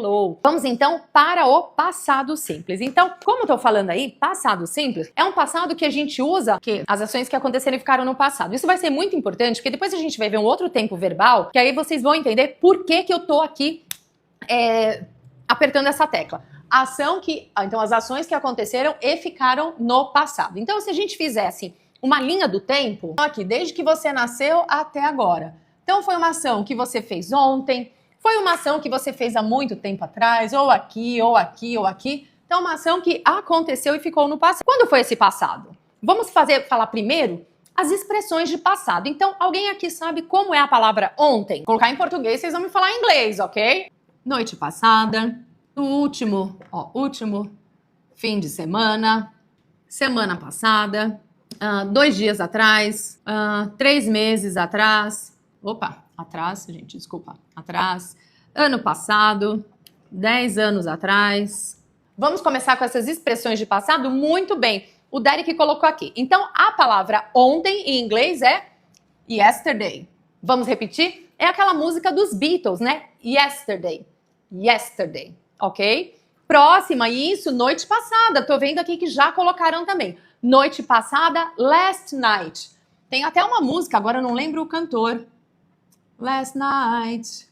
hello. Vamos então para o passado simples. Então, como eu tô falando aí, passado simples é um passado que a gente usa as ações que aconteceram e ficaram no passado. Isso vai ser muito importante, porque depois a gente vai ver um outro tempo verbal, que aí vocês vão entender por que eu tô aqui apertando essa tecla. Então, as ações que aconteceram e ficaram no passado. Então, se a gente fizesse uma linha do tempo, aqui, desde que você nasceu até agora. Então, foi uma ação que você fez ontem, foi uma ação que você fez há muito tempo atrás, ou aqui, ou aqui, ou aqui. Então, uma ação que aconteceu e ficou no passado. Quando foi esse passado? Vamos falar primeiro as expressões de passado. Então, alguém aqui sabe como é a palavra ontem? Vou colocar em português, vocês vão me falar em inglês, ok? Noite passada, último fim de semana, semana passada, 2 dias atrás, 3 meses atrás, atrás, ano passado, 10 anos atrás. Vamos começar com essas expressões de passado? Muito bem, o Derek colocou aqui. Então, a palavra ontem em inglês é yesterday. Vamos repetir? É aquela música dos Beatles, né? Yesterday, ok? Próxima, isso, noite passada. Tô vendo aqui que já colocaram também. Noite passada, last night. Tem até uma música, agora eu não lembro o cantor. Last night.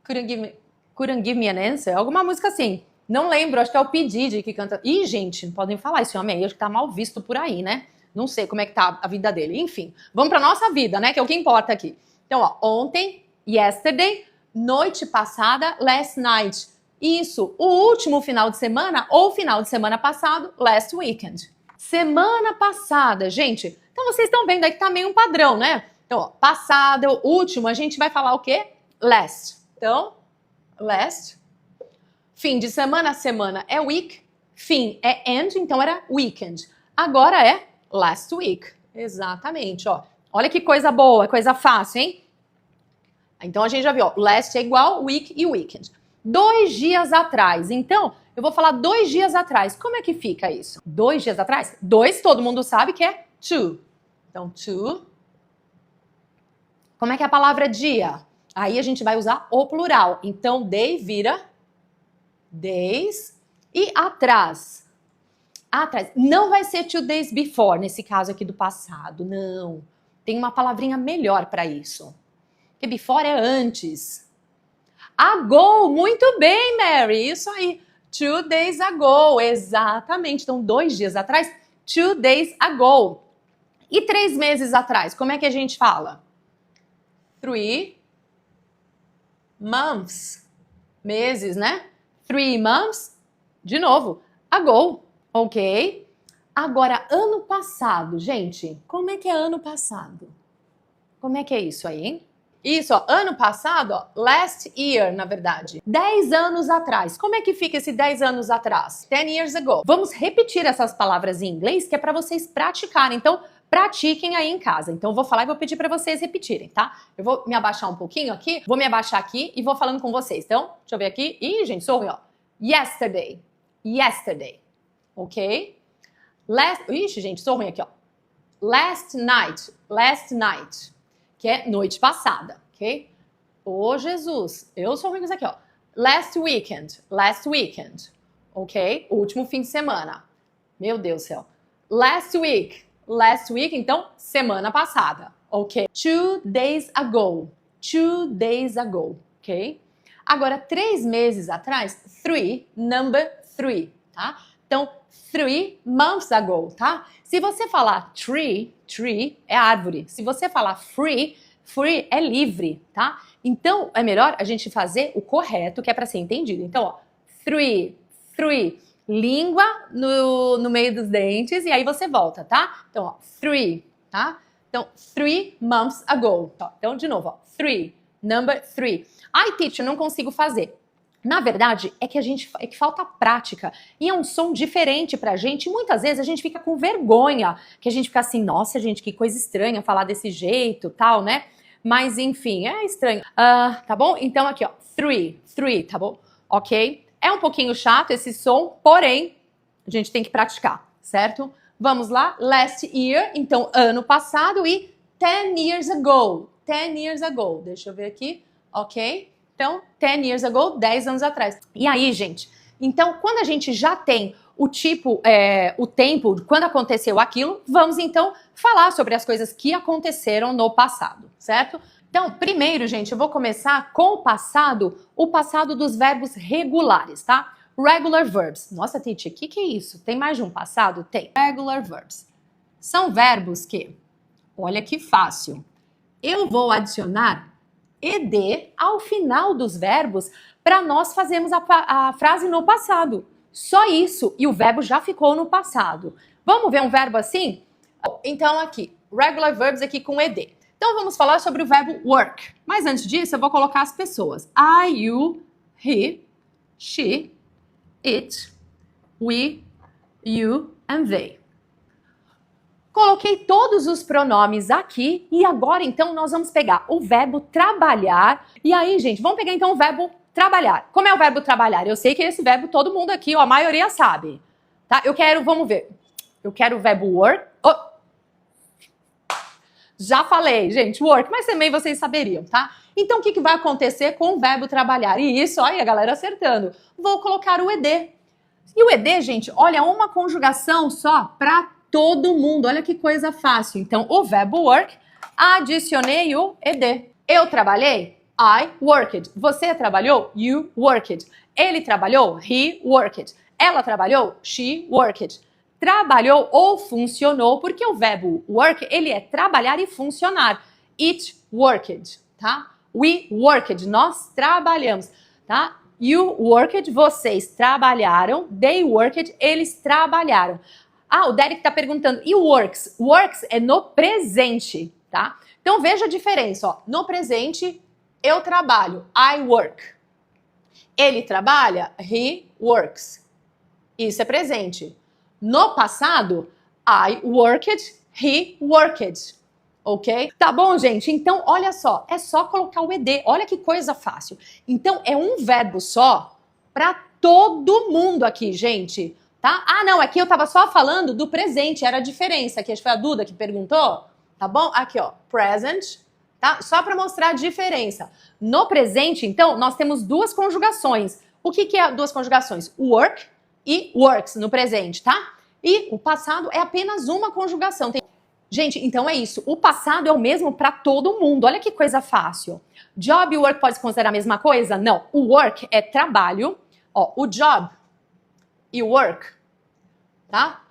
Couldn't give me an answer. Alguma música assim. Não lembro, acho que é o P. Diddy que canta. Ih, gente, não podem falar esse homem aí, acho que tá mal visto por aí, né? Não sei como é que tá a vida dele. Enfim, vamos pra nossa vida, né? Que é o que importa aqui. Então, ó, ontem, yesterday, noite passada, last night. Isso, o último final de semana ou final de semana passado, last weekend. Semana passada, gente. Então vocês estão vendo aí que tá meio um padrão, né? Então, ó, passado, último, a gente vai falar o quê? Last. Então, last. Fim de semana, semana é week. Fim é end, então era weekend. Agora é last week. Exatamente, ó. Olha que coisa boa, coisa fácil, hein? Então a gente já viu, ó, last é igual week e weekend. 2 dias atrás. Então, eu vou falar 2 dias atrás. Como é que fica isso? 2 dias atrás? 2, todo mundo sabe que é two. Então, two. Como é que é a palavra dia? Aí a gente vai usar o plural. Então, day vira days. E atrás? Atrás. Não vai ser 2 days before, nesse caso aqui do passado. Não. Tem uma palavrinha melhor para isso. Porque before é antes. Ago, muito bem, Mary, isso aí. 2 days ago, exatamente. Então, 2 dias atrás, 2 days ago. E 3 meses atrás, como é que a gente fala? 3 months. Meses, né? 3 months, de novo, ago, ok? Agora, ano passado, gente, como é que é ano passado? Como é que é isso aí, hein? Isso, ó, ano passado, ó, last year, na verdade. 10 anos atrás. Como é que fica esse 10 anos atrás? 10 years ago. Vamos repetir essas palavras em inglês, que é para vocês praticarem. Então, pratiquem aí em casa. Então, eu vou falar e vou pedir para vocês repetirem, tá? Eu vou me abaixar um pouquinho aqui, vou me abaixar aqui e vou falando com vocês. Então, deixa eu ver aqui. Ih, gente, sou ruim, ó. Yesterday. Yesterday. Ok? Ixi, gente, sou ruim aqui, ó. Last night. Last night. Que é noite passada, ok? Ô, Jesus, eu sou ruim com isso aqui, ó. Last weekend, ok? O último fim de semana. Meu Deus do céu. Last week, então, semana passada, ok? 2 days ago, ok? Agora, 3 meses atrás, number 3, tá? Então, 3 months ago, tá? Se você falar tree é árvore. Se você falar free é livre, tá? Então, é melhor a gente fazer o correto, que é para ser entendido. Então, ó, 3, língua no meio dos dentes, e aí você volta, tá? Então, ó, 3, tá? Então, 3 months ago. Então, de novo, ó, 3, number 3. Ai, teacher, não consigo fazer. Na verdade, é que falta prática. E é um som diferente pra gente. E muitas vezes a gente fica com vergonha. Que a gente fica assim, nossa, gente, que coisa estranha falar desse jeito, tal, né? Mas, enfim, é estranho. Tá bom? Então, aqui, ó. 3, tá bom? Ok? É um pouquinho chato esse som, porém, a gente tem que praticar, certo? Vamos lá. Last year, então, ano passado. E 10 years ago. 10 years ago. Deixa eu ver aqui. Ok? Então, 10 years ago, 10 anos atrás. E aí, gente, então, quando a gente já tem o tipo, o tempo, quando aconteceu aquilo, vamos então falar sobre as coisas que aconteceram no passado, certo? Então, primeiro, gente, eu vou começar com o passado dos verbos regulares, tá? Regular verbs. Nossa, Titi, o que é isso? Tem mais de um passado? Tem. Regular verbs. São verbos que, olha que fácil, eu vou adicionar ed ao final dos verbos para nós fazermos a frase no passado. Só isso, e o verbo já ficou no passado. Vamos ver um verbo assim? Então aqui, regular verbs aqui com ed. Então vamos falar sobre o verbo work. Mas antes disso, eu vou colocar as pessoas. I, you, he, she, it, we, you and they. Coloquei todos os pronomes aqui e agora então nós vamos pegar o verbo trabalhar. E aí, gente, vamos pegar então o verbo trabalhar. Como é o verbo trabalhar? Eu sei que esse verbo todo mundo aqui, ó, a maioria sabe. Tá? Vamos ver. Eu quero o verbo work. Oh. Já falei, gente, work, mas também vocês saberiam, tá? Então o que vai acontecer com o verbo trabalhar? E isso, olha a galera acertando. Vou colocar o ed. E o ed, gente, olha, uma conjugação só para todo mundo. Olha que coisa fácil. Então, o verbo work, adicionei o ed. Eu trabalhei? I worked. Você trabalhou? You worked. Ele trabalhou? He worked. Ela trabalhou? She worked. Trabalhou ou funcionou, porque o verbo work, ele é trabalhar e funcionar. It worked, tá? We worked, nós trabalhamos, tá? You worked, vocês trabalharam. They worked, eles trabalharam. Ah, o Derek tá perguntando, e works? Works é no presente, tá? Então veja a diferença, ó. No presente, eu trabalho, I work. Ele trabalha, he works. Isso é presente. No passado, I worked, he worked. Ok? Tá bom, gente? Então, olha só, é só colocar o ed. Olha que coisa fácil. Então, é um verbo só para todo mundo aqui, gente. Tá? Ah, não, aqui eu tava só falando do presente, era a diferença, que acho que foi a Duda que perguntou, tá bom? Aqui, ó, present, tá? Só para mostrar a diferença. No presente, então, nós temos duas conjugações. O que é duas conjugações? Work e works no presente, tá? E o passado é apenas uma conjugação. Gente, então é isso. O passado é o mesmo para todo mundo. Olha que coisa fácil. Job e work pode se considerar a mesma coisa? Não. O work é trabalho. Ó, o job e work, tá?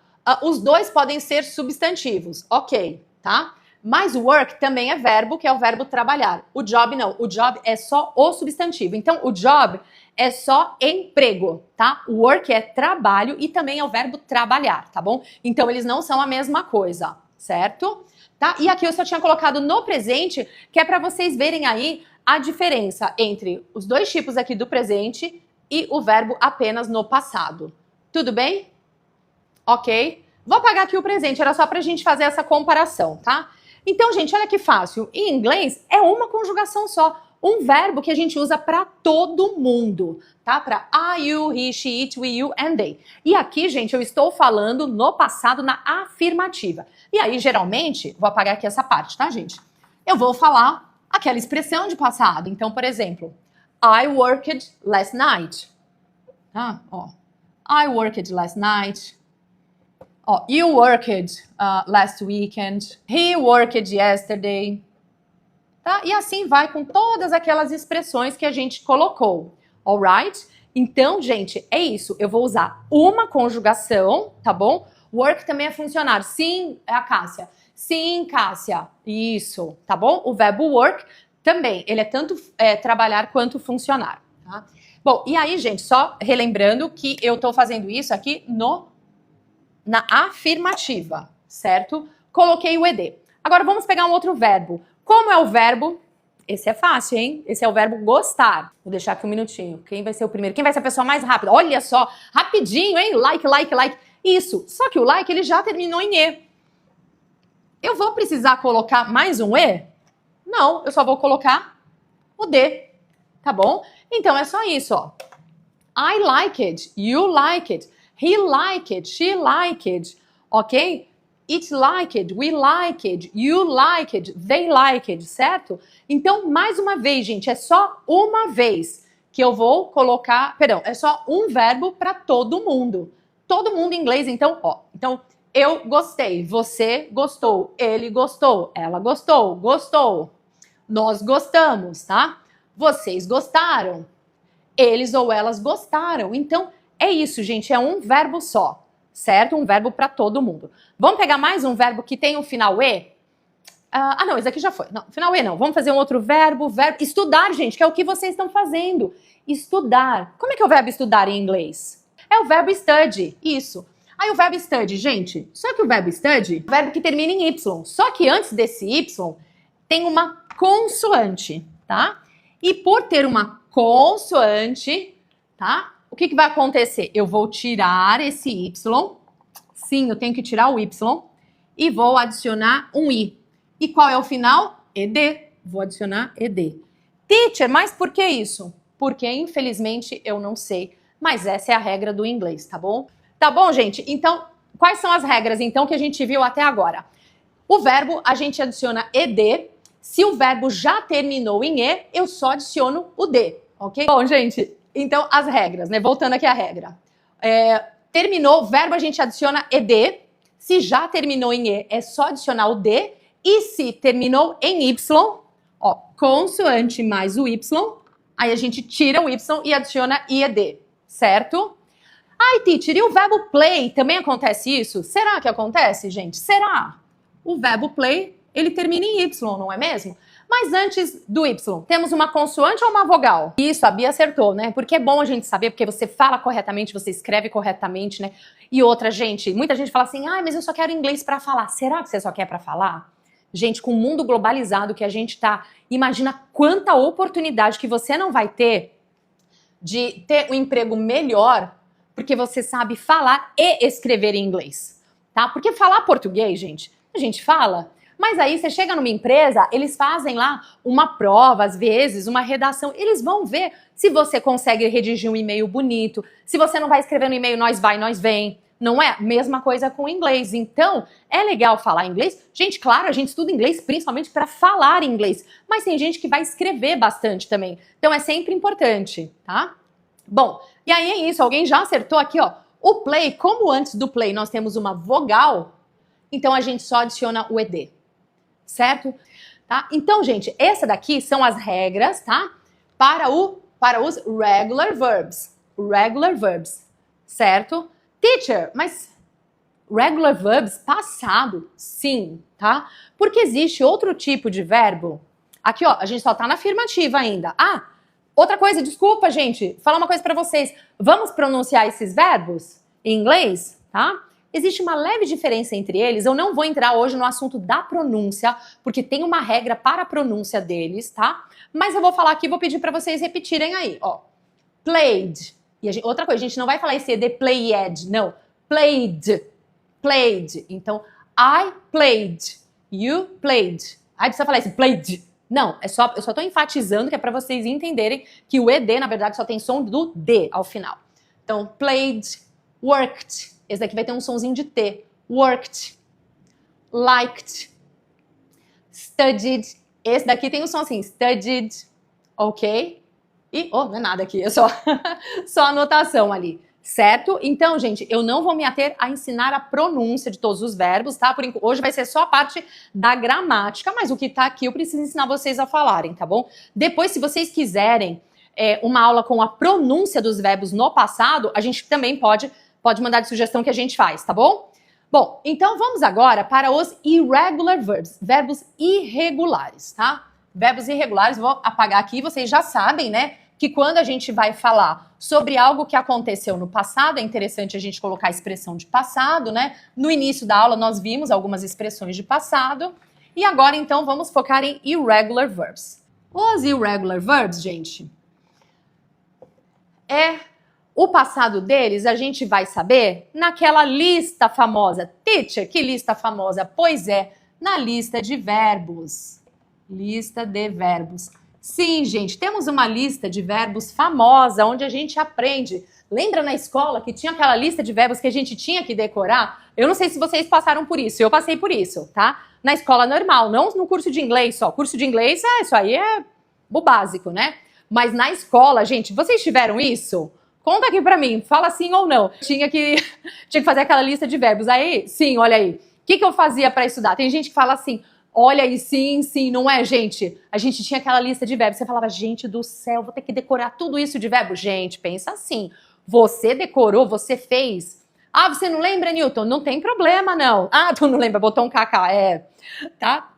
Os dois podem ser substantivos, ok, tá? Mas o work também é verbo, que é o verbo trabalhar. O job não, o job é só o substantivo. Então, o job é só emprego, tá? O work é trabalho e também é o verbo trabalhar, tá bom? Então, eles não são a mesma coisa, certo? Tá? E aqui eu só tinha colocado no presente, que é para vocês verem aí a diferença entre os dois tipos aqui do presente e o verbo apenas no passado. Tudo bem? Ok. Vou apagar aqui o presente, era só pra gente fazer essa comparação, tá? Então, gente, olha que fácil. Em inglês, é uma conjugação só. Um verbo que a gente usa pra todo mundo, tá? Pra I, you, he, she, it, we, you and they. E aqui, gente, eu estou falando no passado, na afirmativa. E aí, geralmente, vou apagar aqui essa parte, tá, gente? Eu vou falar aquela expressão de passado. Então, por exemplo, I worked last night. Tá? Ó. I worked last night. Oh, you worked last weekend. He worked yesterday. Tá? E assim vai com todas aquelas expressões que a gente colocou. Alright? Então, gente, é isso. Eu vou usar uma conjugação, tá bom? Work também é funcionar. Sim, é a Cássia. Sim, Cássia. Isso, tá bom? O verbo work também. Ele é tanto trabalhar quanto funcionar. Tá? Bom, e aí, gente, só relembrando que eu tô fazendo isso aqui na afirmativa, certo? Coloquei o ed. Agora vamos pegar um outro verbo. Como é o verbo? Esse é fácil, hein? Esse é o verbo gostar. Vou deixar aqui um minutinho. Quem vai ser o primeiro? Quem vai ser a pessoa mais rápida? Olha só, rapidinho, hein? Like, like, like. Isso. Só que o like, ele já terminou em e. Eu vou precisar colocar mais um e? Não, eu só vou colocar o d. Tá bom? Então é só isso, ó. I like it. You like it. He liked it. She liked it. Ok? It liked, we liked, you liked, they liked, certo? Então, mais uma vez, gente, é só uma vez que eu vou colocar, perdão, é só um verbo para todo mundo. Todo mundo em inglês, então, ó. Então, eu gostei, você gostou, ele gostou, ela gostou, gostou. Nós gostamos, tá? Vocês gostaram. Eles ou elas gostaram. Então, é isso, gente, é um verbo só, certo? Um verbo para todo mundo. Vamos pegar mais um verbo que tem o final E? Não, esse aqui já foi. Não, final E não. Vamos fazer um outro verbo. Estudar, gente, que é o que vocês estão fazendo. Estudar. Como é que é o verbo estudar em inglês? É o verbo study. Isso. Aí o verbo study, gente, só que o verbo study é o verbo que termina em Y. Só que antes desse Y tem uma consoante, tá? E por ter uma consoante, tá? O que vai acontecer? Eu vou tirar esse Y. Sim, eu tenho que tirar o Y. E vou adicionar um I. E qual é o final? ED. Vou adicionar ED. Teacher, mas por que isso? Porque, infelizmente, eu não sei. Mas essa é a regra do inglês, tá bom? Tá bom, gente? Então, quais são as regras, então, que a gente viu até agora? O verbo, a gente adiciona ED. Se o verbo já terminou em E, eu só adiciono o D, ok? Bom, gente, então, as regras, né? Voltando aqui à regra. Terminou, verbo, a gente adiciona ED. Se já terminou em E, é só adicionar o D. E se terminou em Y, ó, consoante mais o Y, aí a gente tira o Y e adiciona IED, certo? Ai, teacher, e o verbo play, também acontece isso? Será que acontece, gente? Será? O verbo play, ele termina em Y, não é mesmo? Mas antes do Y, temos uma consoante ou uma vogal? Isso, a Bia acertou, né? Porque é bom a gente saber, porque você fala corretamente, você escreve corretamente, né? E outra, gente, muita gente fala assim, mas eu só quero inglês pra falar. Será que você só quer pra falar? Gente, com o mundo globalizado que a gente tá, imagina quanta oportunidade que você não vai ter de ter um emprego melhor porque você sabe falar e escrever em inglês, tá? Porque falar português, gente, a gente fala, mas aí você chega numa empresa, eles fazem lá uma prova, às vezes, uma redação, eles vão ver se você consegue redigir um e-mail bonito, se você não vai escrever no e-mail nós vai, nós vem. Não é? Mesma coisa com o inglês. Então, é legal falar inglês. Gente, claro, a gente estuda inglês principalmente para falar inglês. Mas tem gente que vai escrever bastante também. Então, é sempre importante, tá? Bom, e aí é isso. Alguém já acertou aqui, ó. O play, como antes do play nós temos uma vogal, então a gente só adiciona o ED. Certo? Tá? Então, gente, essa daqui são as regras, tá? Para os regular verbs. Regular verbs. Certo? Teacher, mas regular verbs, passado, sim, tá? Porque existe outro tipo de verbo. Aqui, ó, a gente só tá na afirmativa ainda. Outra coisa, desculpa, gente, falar uma coisa pra vocês. Vamos pronunciar esses verbos em inglês, tá? Existe uma leve diferença entre eles. Eu não vou entrar hoje no assunto da pronúncia, porque tem uma regra para a pronúncia deles, tá? Mas eu vou falar aqui, vou pedir pra vocês repetirem aí, ó. Played. E outra coisa, a gente não vai falar esse ED played, não. Played. Played. Então, I played. You played. Aí precisa falar esse played. Não, eu só tô enfatizando que é para vocês entenderem que o ED, na verdade, só tem som do D ao final. Então, played, worked. Esse daqui vai ter um sonzinho de T. Worked. Liked. Studied. Esse daqui tem um som assim, studied. Ok? E, não é nada aqui, é só anotação ali, certo? Então, gente, eu não vou me ater a ensinar a pronúncia de todos os verbos, tá? Hoje vai ser só a parte da gramática, mas o que tá aqui eu preciso ensinar vocês a falarem, tá bom? Depois, se vocês quiserem uma aula com a pronúncia dos verbos no passado, a gente também pode mandar de sugestão que a gente faz, tá bom? Bom, então vamos agora para os irregular verbs, verbos irregulares, tá? Verbos irregulares, vou apagar aqui, vocês já sabem, né, que quando a gente vai falar sobre algo que aconteceu no passado, é interessante a gente colocar a expressão de passado, né? No início da aula nós vimos algumas expressões de passado, e agora então vamos focar em irregular verbs. Os irregular verbs, gente, o passado deles a gente vai saber naquela lista famosa. Teacher, que lista famosa? Pois é, na lista de verbos. Lista de verbos, Sim, gente, temos uma lista de verbos famosa, onde a gente aprende. Lembra na escola que tinha aquela lista de verbos que a gente tinha que decorar? Eu não sei se vocês passaram por isso, eu passei por isso, tá? Na escola normal, não no curso de inglês só. Curso de inglês, isso aí é o básico, né? Mas na escola, gente, vocês tiveram isso? Conta aqui pra mim, fala sim ou não. Tinha que fazer aquela lista de verbos. Aí, sim, olha aí. O que eu fazia pra estudar? Tem gente que fala assim, olha aí, sim, sim, não é, gente? A gente tinha aquela lista de verbos. Você falava, gente do céu, vou ter que decorar tudo isso de verbo. Gente, pensa assim. Você decorou, você fez. Ah, você não lembra, Newton? Não tem problema, não. Ah, tu não lembra, botou um KK, tá?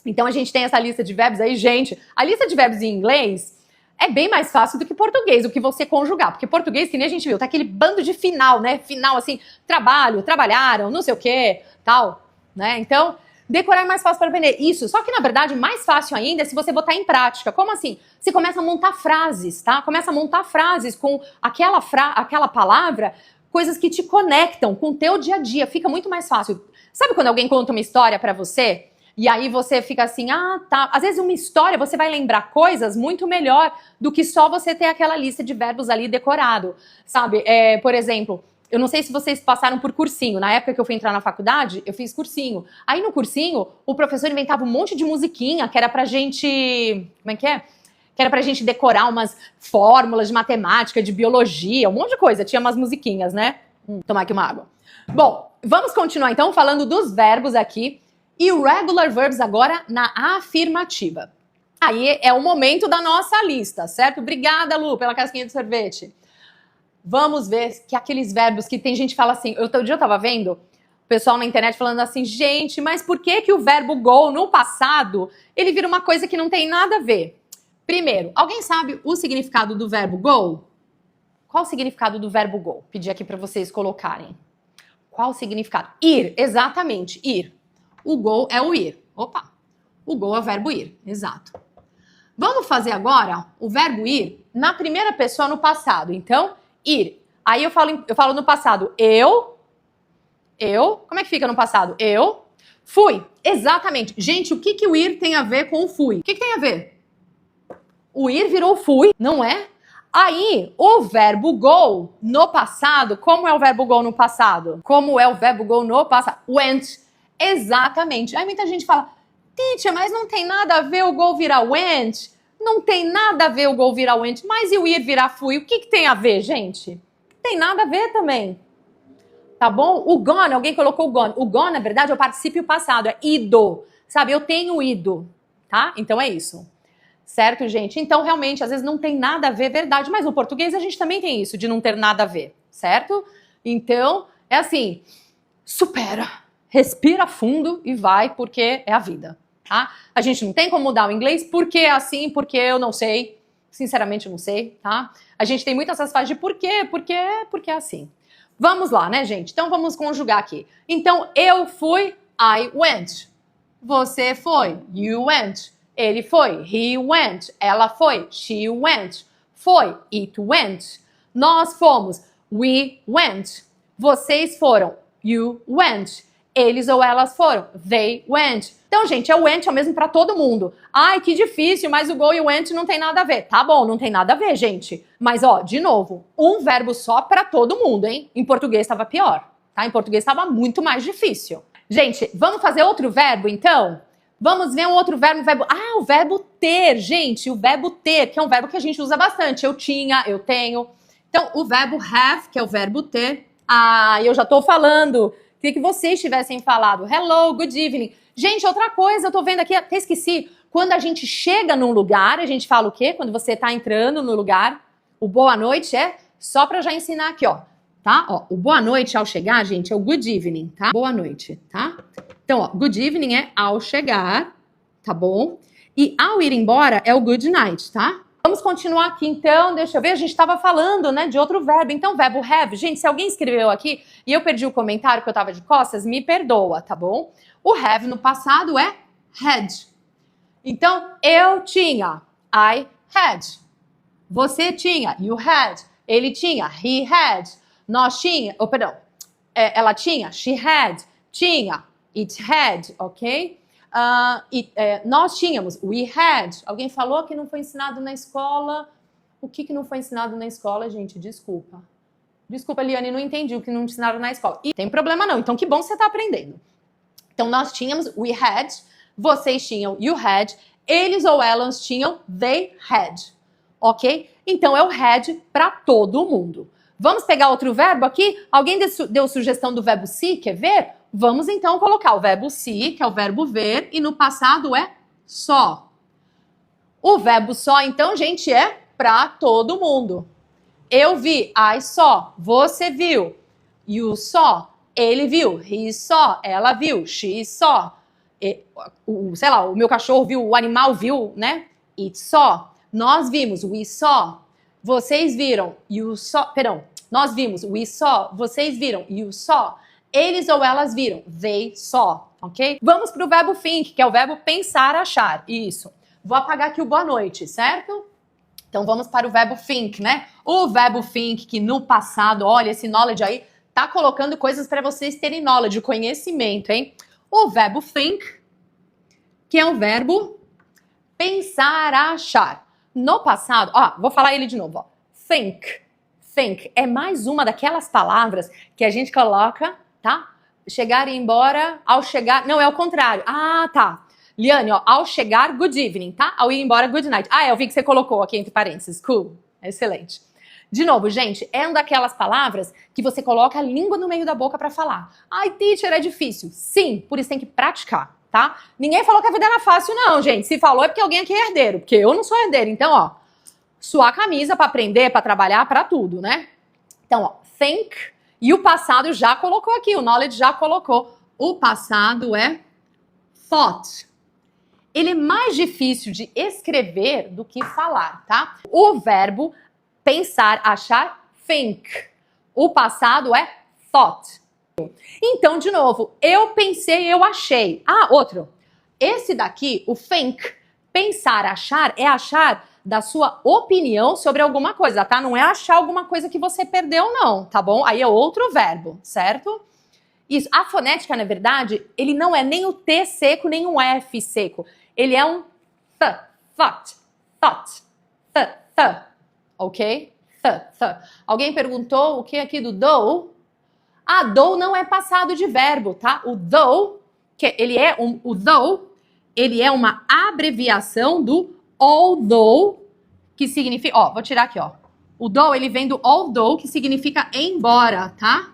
Então a gente tem essa lista de verbos aí, gente. A lista de verbos em inglês é bem mais fácil do que português, o que você conjugar. Porque português, que nem a gente viu, tá aquele bando de final, né? Final assim, trabalho, trabalharam, não sei o quê, tal, né? Então, decorar é mais fácil para aprender. Isso, só que na verdade mais fácil ainda é se você botar em prática. Como assim? Você começa a montar frases, tá? Começa a montar frases com aquela palavra, coisas que te conectam com o teu dia a dia. Fica muito mais fácil. Sabe quando alguém conta uma história para você? E aí você fica assim, ah, tá. Às vezes uma história você vai lembrar coisas muito melhor do que só você ter aquela lista de verbos ali decorado, sabe? Por exemplo, eu não sei se vocês passaram por cursinho. Na época que eu fui entrar na faculdade, eu fiz cursinho. Aí no cursinho, o professor inventava um monte de musiquinha que era pra gente... Como é que é? Que era pra gente decorar umas fórmulas de matemática, de biologia, um monte de coisa. Tinha umas musiquinhas, né? Tomar aqui uma água. Bom, vamos continuar então falando dos verbos aqui. Irregular verbs agora na afirmativa. Aí é o momento da nossa lista, certo? Obrigada, Lu, pela casquinha de sorvete. Vamos ver que aqueles verbos que tem gente que fala assim... Outro dia eu tava vendo o pessoal na internet falando assim, gente, mas por que o verbo go no passado, ele vira uma coisa que não tem nada a ver? Primeiro, alguém sabe o significado do verbo go? Qual o significado do verbo go? Pedi aqui para vocês colocarem. Qual o significado? Ir, exatamente, ir. O go é o ir. Opa! O go é o verbo ir, exato. Vamos fazer agora o verbo ir na primeira pessoa no passado. Então, ir. Aí eu falo no passado, eu, como é que fica no passado? Eu fui. Exatamente. Gente, o que o ir tem a ver com o fui? O que tem a ver? O ir virou fui, não é? Aí, o verbo go no passado, como é o verbo go no passado? Como é o verbo go no passado? Went. Exatamente. Aí muita gente fala, teacher, mas não tem nada a ver o go virar went? Não tem nada a ver o go virar went, mas e o ir virar fui? O que tem a ver, gente? Tem nada a ver também. Tá bom? O gone, alguém colocou o gone. O gone, na verdade, é o particípio passado, é ido. Sabe, eu tenho ido, tá? Então é isso. Certo, gente? Então, realmente, às vezes não tem nada a ver, verdade. Mas no português a gente também tem isso, de não ter nada a ver, certo? Então, é assim, supera. Respira fundo e vai, porque é a vida, tá? A gente não tem como mudar o inglês, porque é assim, porque eu não sei. Sinceramente, eu não sei, tá? A gente tem muitas essas fases de porque é assim. Vamos lá, né, gente? Então, vamos conjugar aqui. Então, eu fui, I went. Você foi, you went. Ele foi, he went. Ela foi, she went. Foi, it went. Nós fomos, we went. Vocês foram, you went. Eles ou elas foram, they went. Então, gente, o went é o mesmo para todo mundo. Ai, que difícil, mas o go e o went não tem nada a ver. Tá bom, não tem nada a ver, gente. Mas, ó, de novo, um verbo só para todo mundo, hein? Em português estava pior, tá? Em português estava muito mais difícil. Gente, vamos fazer outro verbo, então? Vamos ver um outro verbo, o verbo ter, gente. O verbo ter, que é um verbo que a gente usa bastante. Eu tinha, eu tenho. Então, o verbo have, que é o verbo ter. Ah, eu já tô falando. Queria que vocês tivessem falado. Hello, good evening. Gente, outra coisa, eu tô vendo aqui, até esqueci. Quando a gente chega num lugar, a gente fala o quê? Quando você tá entrando no lugar, o boa noite é só pra já ensinar aqui, ó. Tá? Ó, o boa noite ao chegar, gente, é o good evening, tá? Boa noite, tá? Então, ó, good evening é ao chegar, tá bom? E ao ir embora é o good night, tá? Vamos continuar aqui, então, deixa eu ver, a gente estava falando, né, de outro verbo. Então, verbo have, gente, se alguém escreveu aqui e eu perdi o comentário que eu estava de costas, me perdoa, tá bom? O have no passado é had. Então, eu tinha, I had. Você tinha, you had. Ele tinha, he had. Nós tinha, ela tinha, she had. Tinha, it had, ok? Nós tínhamos, we had. Alguém falou que não foi ensinado na escola. O que não foi ensinado na escola, gente? Desculpa. Desculpa, Eliane, não entendi o que não ensinaram na escola. E tem problema não, então que bom que você está aprendendo. Então nós tínhamos, we had. Vocês tinham, you had. Eles ou elas tinham, they had. Ok? Então é o had para todo mundo. Vamos pegar outro verbo aqui? Alguém deu sugestão do verbo see, quer ver? Vamos então colocar o verbo see, que é o verbo ver, e no passado é só. O verbo só, então, gente, é para todo mundo. Eu vi, I saw, você viu. You saw, ele viu. He saw, ela viu. She saw. Sei lá, o meu cachorro viu, o animal viu, né? It saw. Nós vimos, we saw. Vocês viram, you saw. Perdão, nós vimos, we saw. Vocês viram, you saw. Eles ou elas viram, they saw, ok? Vamos para o verbo think, que é o verbo pensar, achar. Isso. Vou apagar aqui o boa noite, certo? Então vamos para o verbo think, né? O verbo think, que no passado, olha, esse knowledge aí, tá colocando coisas para vocês terem knowledge, conhecimento, hein? O verbo think, que é o verbo pensar, achar. No passado, vou falar ele de novo, ó. Think. Think é mais uma daquelas palavras que a gente coloca, tá? Chegar e ir embora, ao chegar... Não, é o contrário. Ah, tá. Liane, ó, ao chegar, good evening, tá? Ao ir embora, good night. Eu vi que você colocou aqui entre parênteses. Cool. Excelente. De novo, gente, é uma daquelas palavras que você coloca a língua no meio da boca pra falar. Ai, teacher, é difícil. Sim, por isso tem que praticar, tá? Ninguém falou que a vida era fácil, não, gente. Se falou é porque alguém aqui é herdeiro, porque eu não sou herdeiro. Então, ó, suar a camisa pra aprender, pra trabalhar, pra tudo, né? Então, ó, think. E o passado já colocou aqui, o knowledge já colocou. O passado é thought. Ele é mais difícil de escrever do que falar, tá? O verbo pensar, achar, think. O passado é thought. Então, de novo, eu pensei, eu achei. Outro. Esse daqui, o think, pensar, achar, é achar da sua opinião sobre alguma coisa, tá? Não é achar alguma coisa que você perdeu, não, tá bom? Aí é outro verbo, certo? Isso. A fonética, na verdade, ele não é nem o T seco, nem um F seco. Ele é um thought, ok? Alguém perguntou o que aqui do though? Though não é passado de verbo, tá? O though, o though, ele é uma abreviação do although, que significa, vou tirar aqui, ó. O though, ele vem do although, que significa embora, tá?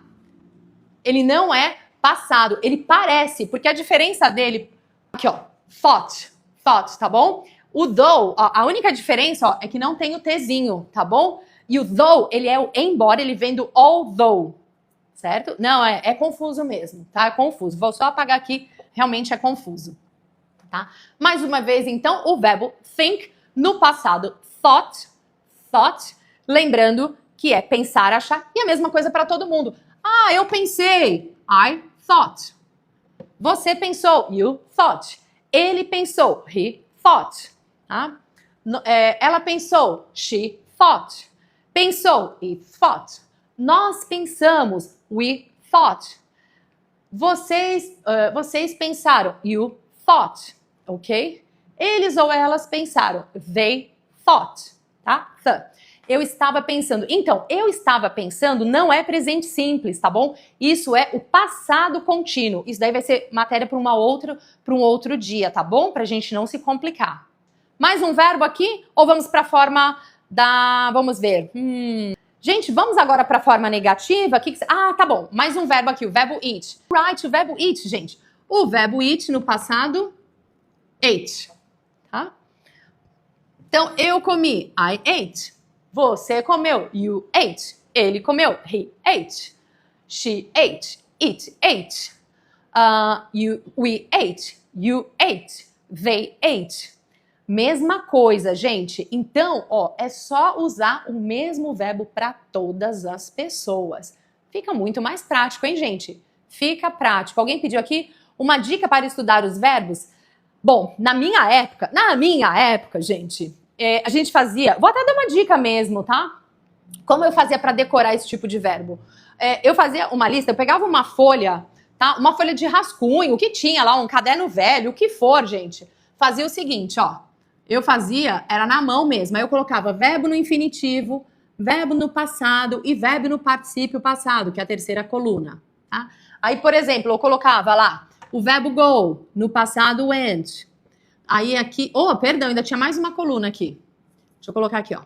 Ele não é passado, ele parece, porque a diferença dele, aqui, ó, thought, tá bom? O though, a única diferença, é que não tem o Tzinho, tá bom? E o though, ele é o embora, ele vem do although, certo? Não, é confuso mesmo, tá? É confuso. Vou só apagar aqui, realmente é confuso, tá? Mais uma vez, então, o verbo think, no passado, thought, lembrando que é pensar, achar, e a mesma coisa para todo mundo. Eu pensei, I thought. Você pensou, you thought. Ele pensou, he thought. Tá? Ela pensou, she thought. Pensou, he thought. Nós pensamos, we thought. Vocês pensaram, you thought. Ok? Eles ou elas pensaram, they thought. Tá? Eu estava pensando. Então, eu estava pensando não é presente simples, tá bom? Isso é o passado contínuo. Isso daí vai ser matéria para um outro dia, tá bom? Pra gente não se complicar. Mais um verbo aqui? Ou vamos para a forma da... Vamos ver. Gente, vamos agora para a forma negativa. Tá bom. Mais um verbo aqui, o verbo eat. Right, o verbo eat, gente. O verbo eat no passado, ate. Tá? Então, eu comi, I ate. Você comeu, you ate. Ele comeu, he ate. She ate, it ate. We ate, you ate. They ate. Mesma coisa, gente. Então, é só usar o mesmo verbo para todas as pessoas. Fica muito mais prático, hein, gente? Fica prático. Alguém pediu aqui uma dica para estudar os verbos? Bom, na minha época, gente... a gente fazia, vou até dar uma dica mesmo, tá? Como eu fazia para decorar esse tipo de verbo? Eu fazia uma lista, eu pegava uma folha, tá? Uma folha de rascunho, o que tinha lá, um caderno velho, o que for, gente. Fazia o seguinte, ó. Eu fazia, era na mão mesmo. Aí eu colocava verbo no infinitivo, verbo no passado e verbo no particípio passado, que é a terceira coluna, tá? Aí, por exemplo, eu colocava lá o verbo go, no passado went. Aí aqui, perdão, ainda tinha mais uma coluna aqui. Deixa eu colocar aqui, ó.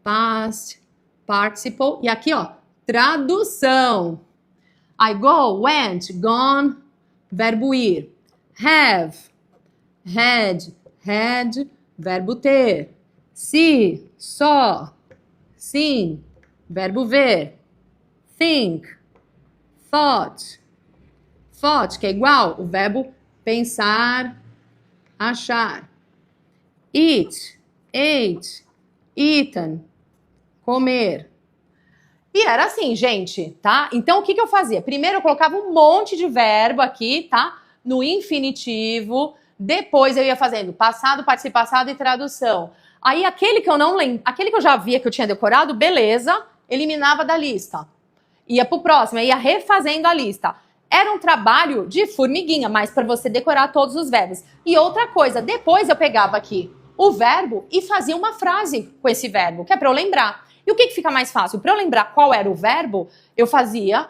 Past, participle, e aqui, ó, tradução. I go, went, gone, verbo ir. Have, had, verbo ter. See, saw, seen, verbo ver. Think, thought, que é igual o verbo pensar, achar. Eat, ate, eaten, comer. E era assim, gente, tá? Então, o que eu fazia? Primeiro, eu colocava um monte de verbo aqui, tá? No infinitivo. Depois, eu ia fazendo passado, participo passado e tradução. Aí, aquele que eu não lembro, aquele que eu já via que eu tinha decorado, beleza, eliminava da lista. Ia pro próximo, ia refazendo a lista. Era um trabalho de formiguinha, mas para você decorar todos os verbos. E outra coisa, depois eu pegava aqui o verbo e fazia uma frase com esse verbo, que é para eu lembrar. E o que fica mais fácil? Para eu lembrar qual era o verbo, eu fazia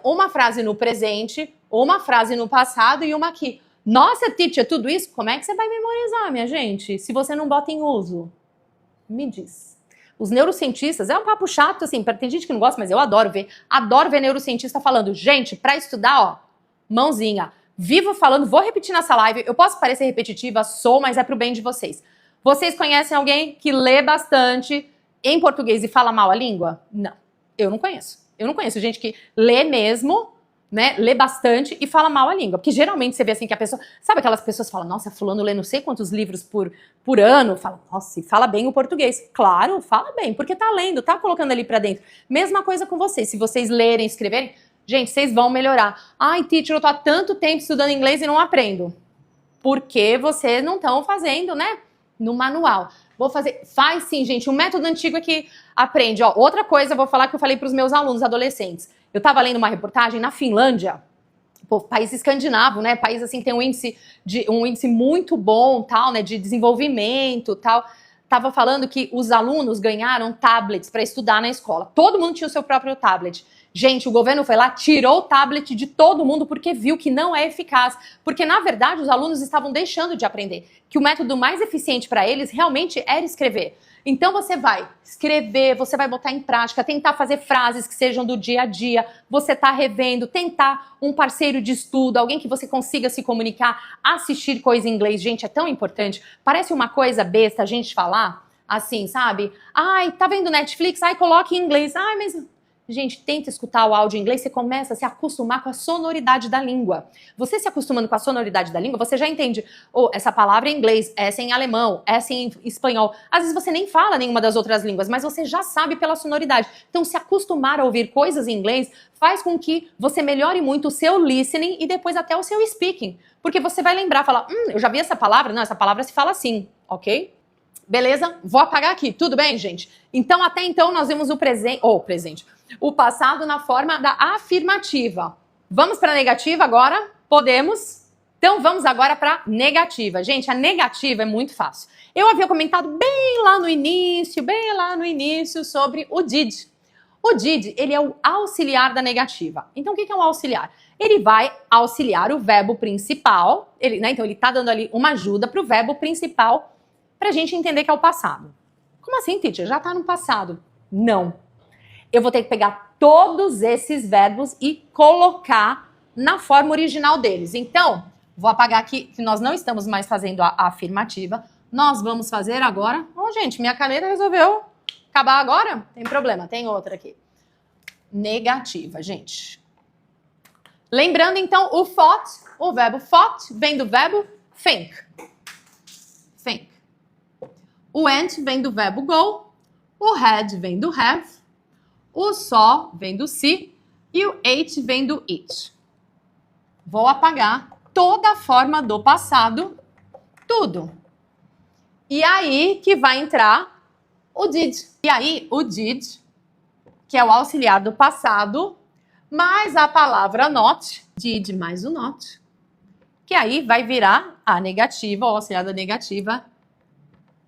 uma frase no presente, uma frase no passado e uma aqui. Nossa, teacher, tudo isso? Como é que você vai memorizar, minha gente, se você não bota em uso? Me diz. Os neurocientistas, é um papo chato, assim, tem gente que não gosta, mas eu adoro ver neurocientista falando, gente, para estudar, ó, mãozinha, vivo falando, vou repetir nessa live, eu posso parecer repetitiva, sou, mas é pro bem de vocês. Vocês conhecem alguém que lê bastante em português e fala mal a língua? Não, eu não conheço. Eu não conheço gente que lê mesmo, né, lê bastante e fala mal a língua. Porque geralmente você vê assim que a pessoa... Sabe aquelas pessoas que falam, nossa, fulano lê não sei quantos livros por ano? Fala, nossa, fala bem o português. Claro, fala bem, porque tá lendo, tá colocando ali pra dentro. Mesma coisa com vocês. Se vocês lerem, escreverem, gente, vocês vão melhorar. Ai, teacher, eu tô há tanto tempo estudando inglês e não aprendo. Porque vocês não estão fazendo, né, no manual. Vou fazer, faz sim, gente, o método antigo é que aprende. Ó, outra coisa, eu vou falar que eu falei para os meus alunos adolescentes. Eu estava lendo uma reportagem na Finlândia, pô, país escandinavo, né, país assim que tem um índice muito bom, tal, né, de desenvolvimento, tal. Tava falando que os alunos ganharam tablets para estudar na escola. Todo mundo tinha o seu próprio tablet. Gente, o governo foi lá, tirou o tablet de todo mundo porque viu que não é eficaz. Porque, na verdade, os alunos estavam deixando de aprender. Que o método mais eficiente para eles realmente era escrever. Então, você vai escrever, você vai botar em prática, tentar fazer frases que sejam do dia a dia, você tá revendo, tentar um parceiro de estudo, alguém que você consiga se comunicar, assistir coisa em inglês. Gente, é tão importante. Parece uma coisa besta a gente falar assim, sabe? Ai, tá vendo Netflix? Ai, coloque em inglês. Ai, mas... Gente, tenta escutar o áudio em inglês, você começa a se acostumar com a sonoridade da língua. Você se acostumando com a sonoridade da língua, você já entende, essa palavra é em inglês, essa é em alemão, essa é em espanhol. Às vezes você nem fala nenhuma das outras línguas, mas você já sabe pela sonoridade. Então, se acostumar a ouvir coisas em inglês faz com que você melhore muito o seu listening e depois até o seu speaking. Porque você vai lembrar, falar, eu já vi essa palavra? Não, essa palavra se fala assim, ok? Beleza? Vou apagar aqui, tudo bem, gente? Então, até então, nós vimos o passado na forma da afirmativa. Vamos para a negativa agora? Podemos? Então, vamos agora para a negativa. Gente, a negativa é muito fácil. Eu havia comentado bem lá no início, sobre o did. O did, ele é o auxiliar da negativa. Então, o que é um auxiliar? Ele vai auxiliar o verbo principal, então ele está dando ali uma ajuda para o verbo principal para a gente entender que é o passado. Como assim, teacher? Já está no passado. Não. Eu vou ter que pegar todos esses verbos e colocar na forma original deles. Então, vou apagar aqui, que nós não estamos mais fazendo a afirmativa. Nós vamos fazer agora... gente, minha caneta resolveu acabar agora? Tem problema, tem outra aqui. Negativa, gente. Lembrando, então, o verbo thought vem do verbo think. Think. O went vem do verbo go. O had vem do have. O saw vem do see e o ate vem do eat. Vou apagar toda a forma do passado, tudo. E aí que vai entrar o did. E aí o did, que é o auxiliar do passado, mais a palavra not, did mais o not, que aí vai virar a negativa, ou auxiliar da negativa,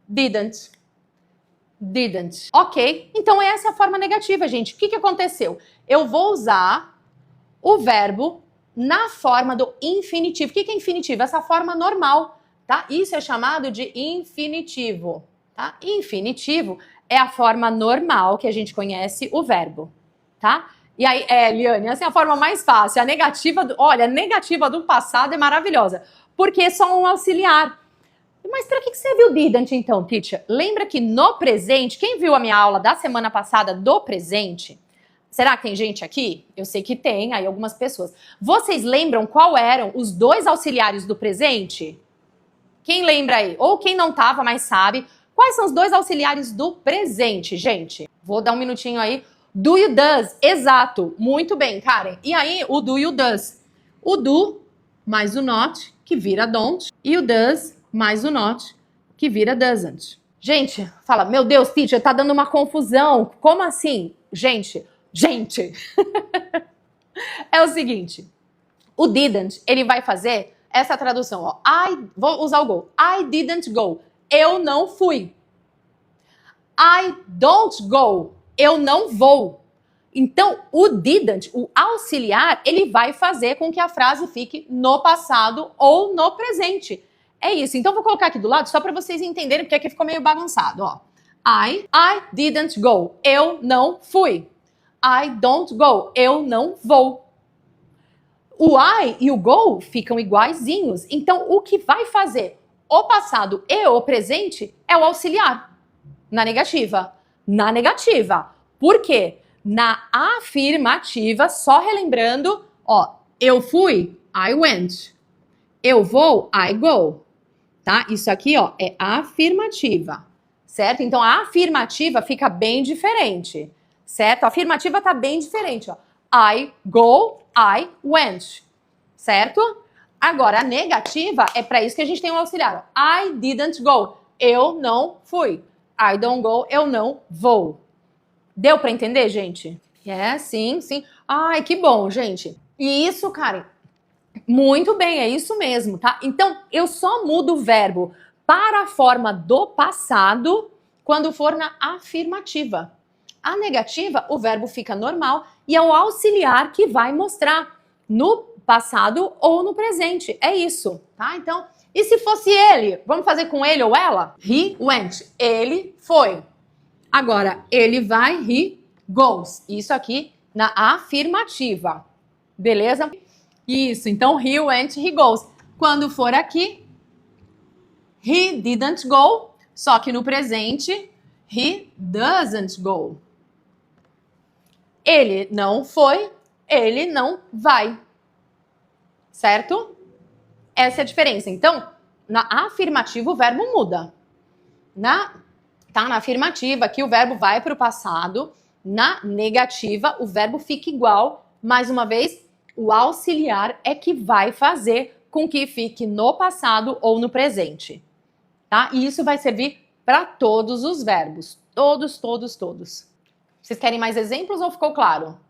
didn't. Didn't. Ok? Então essa é a forma negativa, gente. O que aconteceu? Eu vou usar o verbo na forma do infinitivo. O que é infinitivo? Essa forma normal, tá? Isso é chamado de infinitivo, tá? Infinitivo é a forma normal que a gente conhece o verbo, tá? E aí, Liane, essa é a forma mais fácil. A negativa, olha, a negativa do passado é maravilhosa, porque é só um auxiliar. Mas para que você viu didn't então, teacher? Lembra que no presente, quem viu a minha aula da semana passada do presente? Será que tem gente aqui? Eu sei que tem, aí algumas pessoas. Vocês lembram qual eram os dois auxiliares do presente? Quem lembra aí? Ou quem não tava, mas sabe. Quais são os dois auxiliares do presente, gente? Vou dar um minutinho aí. Do you does, exato. Muito bem, Karen. E aí, o do you does? O do mais o not, que vira don't, e o does mais o not, que vira doesn't. Gente, fala, meu Deus, teacher, tá dando uma confusão. Como assim? Gente, é o seguinte, o didn't, ele vai fazer essa tradução, ó. Vou usar o go. I didn't go. Eu não fui. I don't go. Eu não vou. Então, o didn't, o auxiliar, ele vai fazer com que a frase fique no passado ou no presente. É isso. Então, vou colocar aqui do lado só para vocês entenderem, porque aqui ficou meio bagunçado, ó. I didn't go. Eu não fui. I don't go. Eu não vou. O I e o go ficam iguaizinhos. Então, o que vai fazer o passado e o presente é o auxiliar. Na negativa. Na negativa. Por quê? Na afirmativa, só relembrando, ó, eu fui, I went. Eu vou, I go. Tá? Isso aqui, ó, é afirmativa, certo? Então, a afirmativa fica bem diferente, certo? A afirmativa tá bem diferente, ó. I go, I went, certo? Agora, a negativa é para isso que a gente tem um auxiliar. I didn't go. Eu não fui. I don't go. Eu não vou. Deu para entender, gente? Sim. Ai, que bom, gente. E isso, Karen, muito bem, é isso mesmo, tá? Então, eu só mudo o verbo para a forma do passado quando for na afirmativa. A negativa, o verbo fica normal e é o auxiliar que vai mostrar no passado ou no presente. É isso, tá? Então, e se fosse ele? Vamos fazer com ele ou ela? He went. Ele foi. Agora, ele vai, he goes. Isso aqui na afirmativa. Beleza? Isso, então he went, he goes. Quando for aqui, he didn't go, só que no presente, he doesn't go. Ele não foi, ele não vai. Certo? Essa é a diferença. Então, na afirmativa o verbo muda. Na afirmativa aqui o verbo vai para o passado, na negativa o verbo fica igual, mais uma vez, o auxiliar é que vai fazer com que fique no passado ou no presente, tá? E isso vai servir para todos os verbos, todos. Vocês querem mais exemplos ou ficou claro?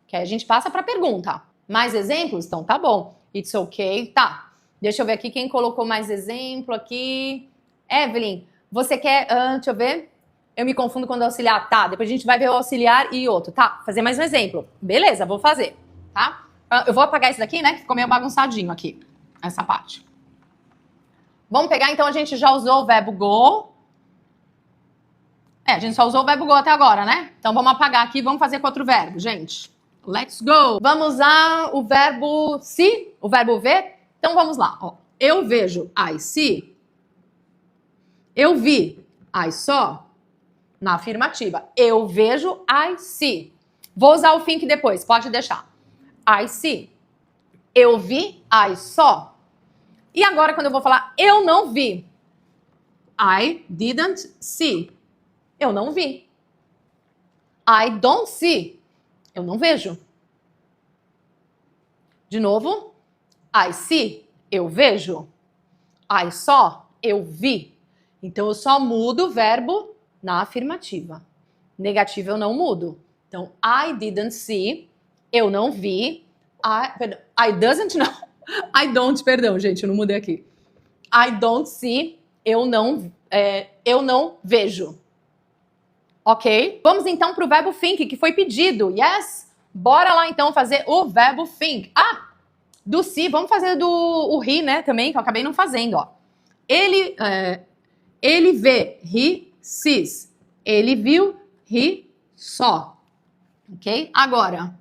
Que aí a gente passa para a pergunta. Mais exemplos? Então tá bom. It's okay. Tá. Deixa eu ver aqui quem colocou mais exemplo aqui. Evelyn, você quer... deixa eu ver. Eu me confundo quando é auxiliar. Tá, depois a gente vai ver o auxiliar e outro. Tá, fazer mais um exemplo. Beleza, vou fazer. Tá? Eu vou apagar esse daqui, né? Que ficou meio bagunçadinho aqui. Essa parte. Vamos pegar, então, a gente já usou o verbo go. A gente só usou o verbo go até agora, né? Então vamos apagar aqui e vamos fazer com outro verbo, gente. Let's go! Vamos usar o verbo see, o verbo ver. Então vamos lá, ó. Eu vejo, I see. Eu vi, I saw. Na afirmativa. Eu vejo, I see. Vou usar o think depois, pode deixar. I see. Eu vi, I saw. E agora quando eu vou falar eu não vi. I didn't see. Eu não vi. I don't see. Eu não vejo. De novo. I see. Eu vejo. I saw. Eu vi. Então, eu só mudo o verbo na afirmativa. Negativa eu não mudo. Então, I didn't see. eu não vi. I doesn't, não. I don't, perdão, gente, eu não mudei aqui. I don't see, eu não vejo. Ok? Vamos então para o verbo think, que foi pedido. Yes? Bora lá então fazer o verbo think. Ah, do see, vamos fazer do he, né, também, que eu acabei não fazendo, ó. Ele vê, he sees. Ele viu, he saw. Ok? Agora,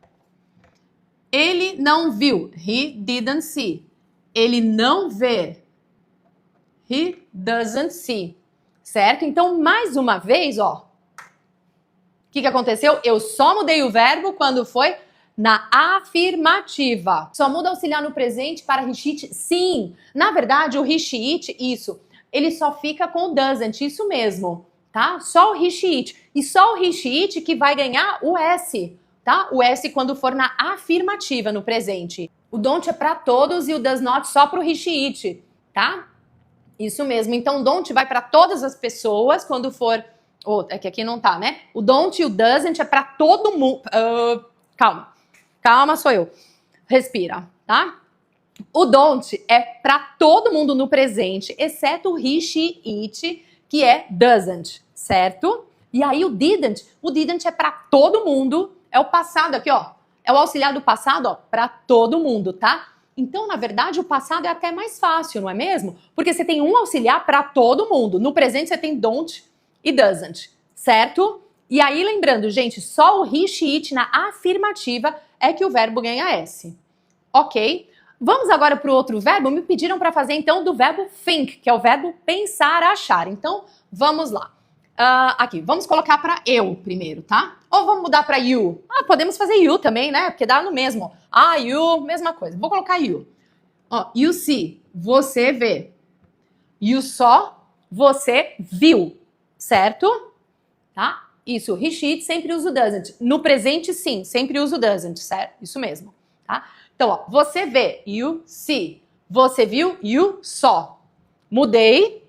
ele não viu, he didn't see. Ele não vê, he doesn't see. Certo? Então, mais uma vez, ó. O que aconteceu? Eu só mudei o verbo quando foi na afirmativa. Só muda auxiliar no presente para he, she, it, sim. Na verdade, o he, she, it, isso, ele só fica com o doesn't, isso mesmo, tá? Só o he, she, it. E só o he, she, it que vai ganhar o S, tá? O S quando for na afirmativa, no presente. O don't é para todos e o does not só para o he, she, it, tá? Isso mesmo. Então, o don't vai para todas as pessoas quando for... Oh, é que aqui não tá, né? O don't e o doesn't é para todo mundo... Calma, sou eu. Respira, tá? O don't é para todo mundo no presente, exceto o he, she, it, que é doesn't, certo? E aí o didn't é para todo mundo, é o passado aqui, ó. É o auxiliar do passado, ó, para todo mundo, tá? Então, na verdade, o passado é até mais fácil, não é mesmo? Porque você tem um auxiliar para todo mundo. No presente você tem don't e doesn't, certo? E aí, lembrando, gente, só o he, she, it na afirmativa é que o verbo ganha S. Ok? Vamos agora para o outro verbo. Me pediram para fazer, então, do verbo think, que é o verbo pensar, achar. Então, vamos lá. Aqui, vamos colocar para eu primeiro, tá? Ou vamos mudar para you? Podemos fazer you também, né? Porque dá no mesmo. You, mesma coisa. Vou colocar you. You see, você vê. You saw, você viu. Certo? Tá? Isso, he, she, it, sempre usa o doesn't. No presente, sim, sempre usa o doesn't, certo? Isso mesmo, tá? Então, ó, você vê, you see. Você viu, you saw. Mudei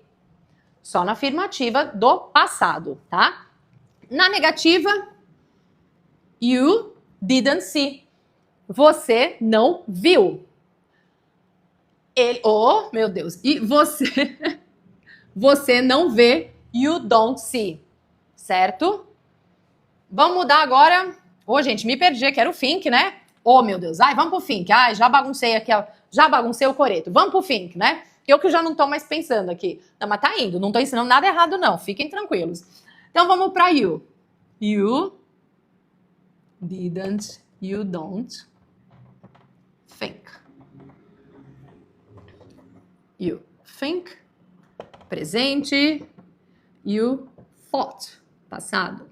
só na afirmativa do passado, tá? Na negativa, you didn't see. Você não viu. Oh, meu Deus. E você, você não vê, you don't see. Certo? Vamos mudar agora. Gente, me perdi, que era o think, né? Meu Deus. Vamos pro think. Já baguncei aqui, já baguncei o coreto. Vamos pro think, né? Eu que já não tô mais pensando aqui. Não, mas tá indo. Não tô ensinando nada errado, não. Fiquem tranquilos. Então, vamos pra you. You didn't, you don't think. You think. Presente. You thought. Passado.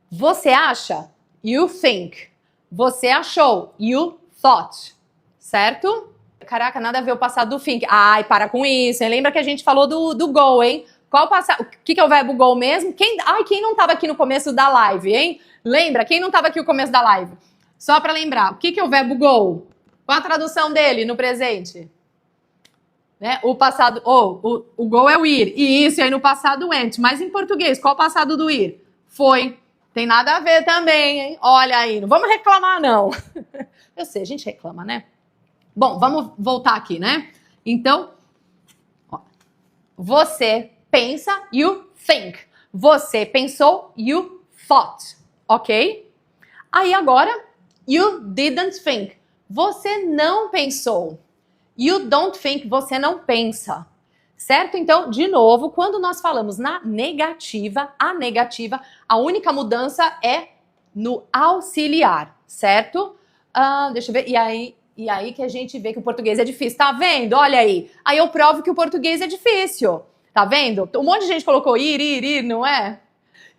Você acha? You think. Você achou? You thought. Certo? Caraca, nada a ver o passado do think. Para com isso, hein? Lembra que a gente falou do go, hein? Qual passado? O que é o verbo go mesmo? Quem não tava aqui no começo da live, hein? Lembra? Quem não tava aqui no começo da live? Só para lembrar, o que é o verbo go? Qual a tradução dele no presente? Né? O passado, o go é o ir. E isso, aí no passado went. Mas em português, qual o passado do ir? Foi. Tem nada a ver também, hein? Olha aí, não vamos reclamar, não. Eu sei, a gente reclama, né? Bom, vamos voltar aqui, né? Então, você pensa, you think. Você pensou, you thought. Ok? Aí agora, you didn't think. Você não pensou. You don't think, você não pensa. Certo? Então, de novo, quando nós falamos na negativa, a única mudança é no auxiliar, certo? Deixa eu ver, e aí que a gente vê que o português é difícil, tá vendo? Olha aí. Aí eu provo que o português é difícil, tá vendo? Um monte de gente colocou ir, não é?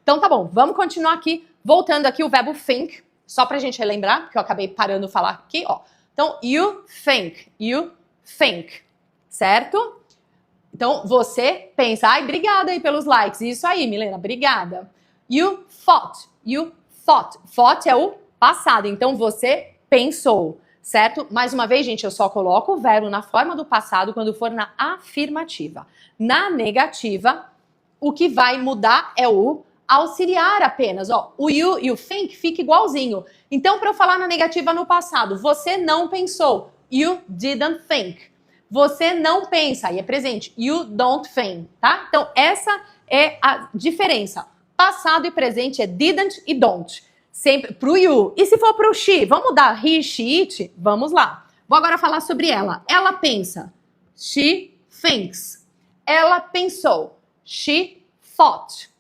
Então tá bom, vamos continuar aqui, voltando aqui o verbo think, só pra gente relembrar, porque eu acabei parando de falar aqui, ó. Então, you think, certo? Então, você pensa, obrigada aí pelos likes. Isso aí, Milena, obrigada. You thought. Thought é o passado, então você pensou, certo? Mais uma vez, gente, eu só coloco o verbo na forma do passado quando for na afirmativa. Na negativa, o que vai mudar é o auxiliar apenas. Ó, o you e o think fica igualzinho. Então, para eu falar na negativa no passado, você não pensou. You didn't think. Você não pensa, aí é presente. You don't think, tá? Então, essa é a diferença. Passado e presente é didn't e don't. Sempre pro you. E se for pro she? Vamos mudar he, she, it? Vamos lá. Vou agora falar sobre ela. Ela pensa. She thinks. Ela pensou. She thought.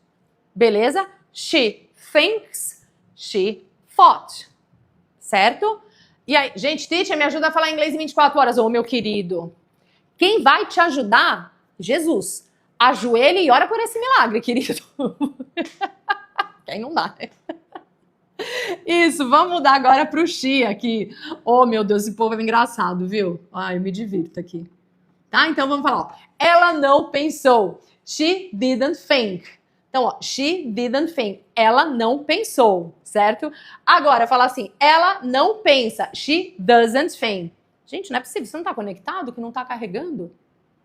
Beleza? She thinks. She thought. Certo? E aí, gente, teacher, me ajuda a falar inglês em 24 horas. Ô, meu querido. Quem vai te ajudar? Jesus. Ajoelhe e ora por esse milagre, querido. Quem não dá, né? Isso, vamos mudar agora pro she aqui. Oh, meu Deus, esse povo é engraçado, viu? Ah, eu me divirto aqui. Tá? Então vamos falar, ó. Ela não pensou. She didn't think. Então, ó, she didn't think. Ela não pensou, certo? Agora, falar assim, ela não pensa. She doesn't think. Gente, não é possível, você não tá conectado, que não tá carregando?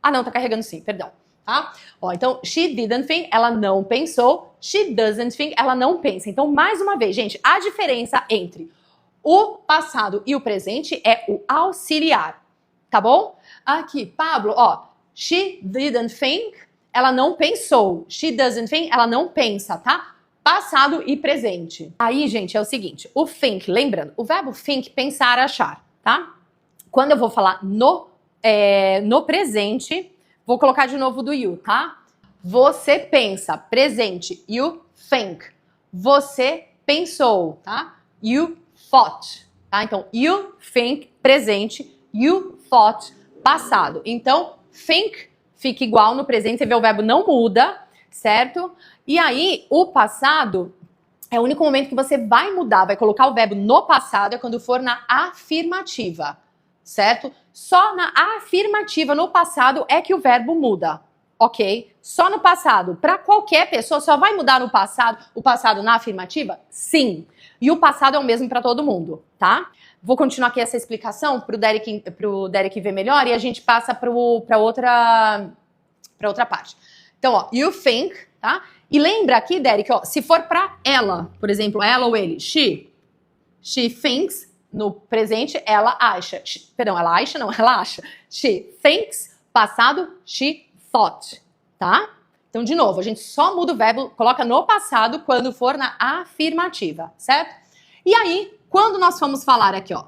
Ah, não, tá carregando sim, perdão. Tá? Ó, então, she didn't think, ela não pensou. She doesn't think, ela não pensa. Então, mais uma vez, gente, a diferença entre o passado e o presente é o auxiliar, tá bom? Aqui, Pablo, ó, she didn't think, ela não pensou. She doesn't think, ela não pensa, tá? Passado e presente. Aí, gente, é o seguinte, o think, lembrando, o verbo think, pensar, achar, tá? Quando eu vou falar no presente, vou colocar de novo do you, tá? Você pensa, presente, you think. Você pensou, tá? You thought, tá? Então, you think, presente, you thought, passado. Então, think fica igual no presente, você vê o verbo não muda, certo? E aí, o passado é o único momento que você vai mudar, vai colocar o verbo no passado, é quando for na afirmativa, certo? Só na afirmativa, no passado, é que o verbo muda, ok? Só no passado. Para qualquer pessoa, só vai mudar no passado, o passado na afirmativa? Sim. E o passado é o mesmo para todo mundo, tá? Vou continuar aqui essa explicação pro Derek ver melhor e a gente passa para outra parte. Então, ó, you think, tá? E lembra aqui, Derek, ó, se for para ela, por exemplo, ela ou ele, she thinks. No presente, ela acha. Ela acha. She thinks, passado, she thought, tá? Então, de novo, a gente só muda o verbo, coloca no passado quando for na afirmativa, certo? E aí, quando nós vamos falar aqui, ó,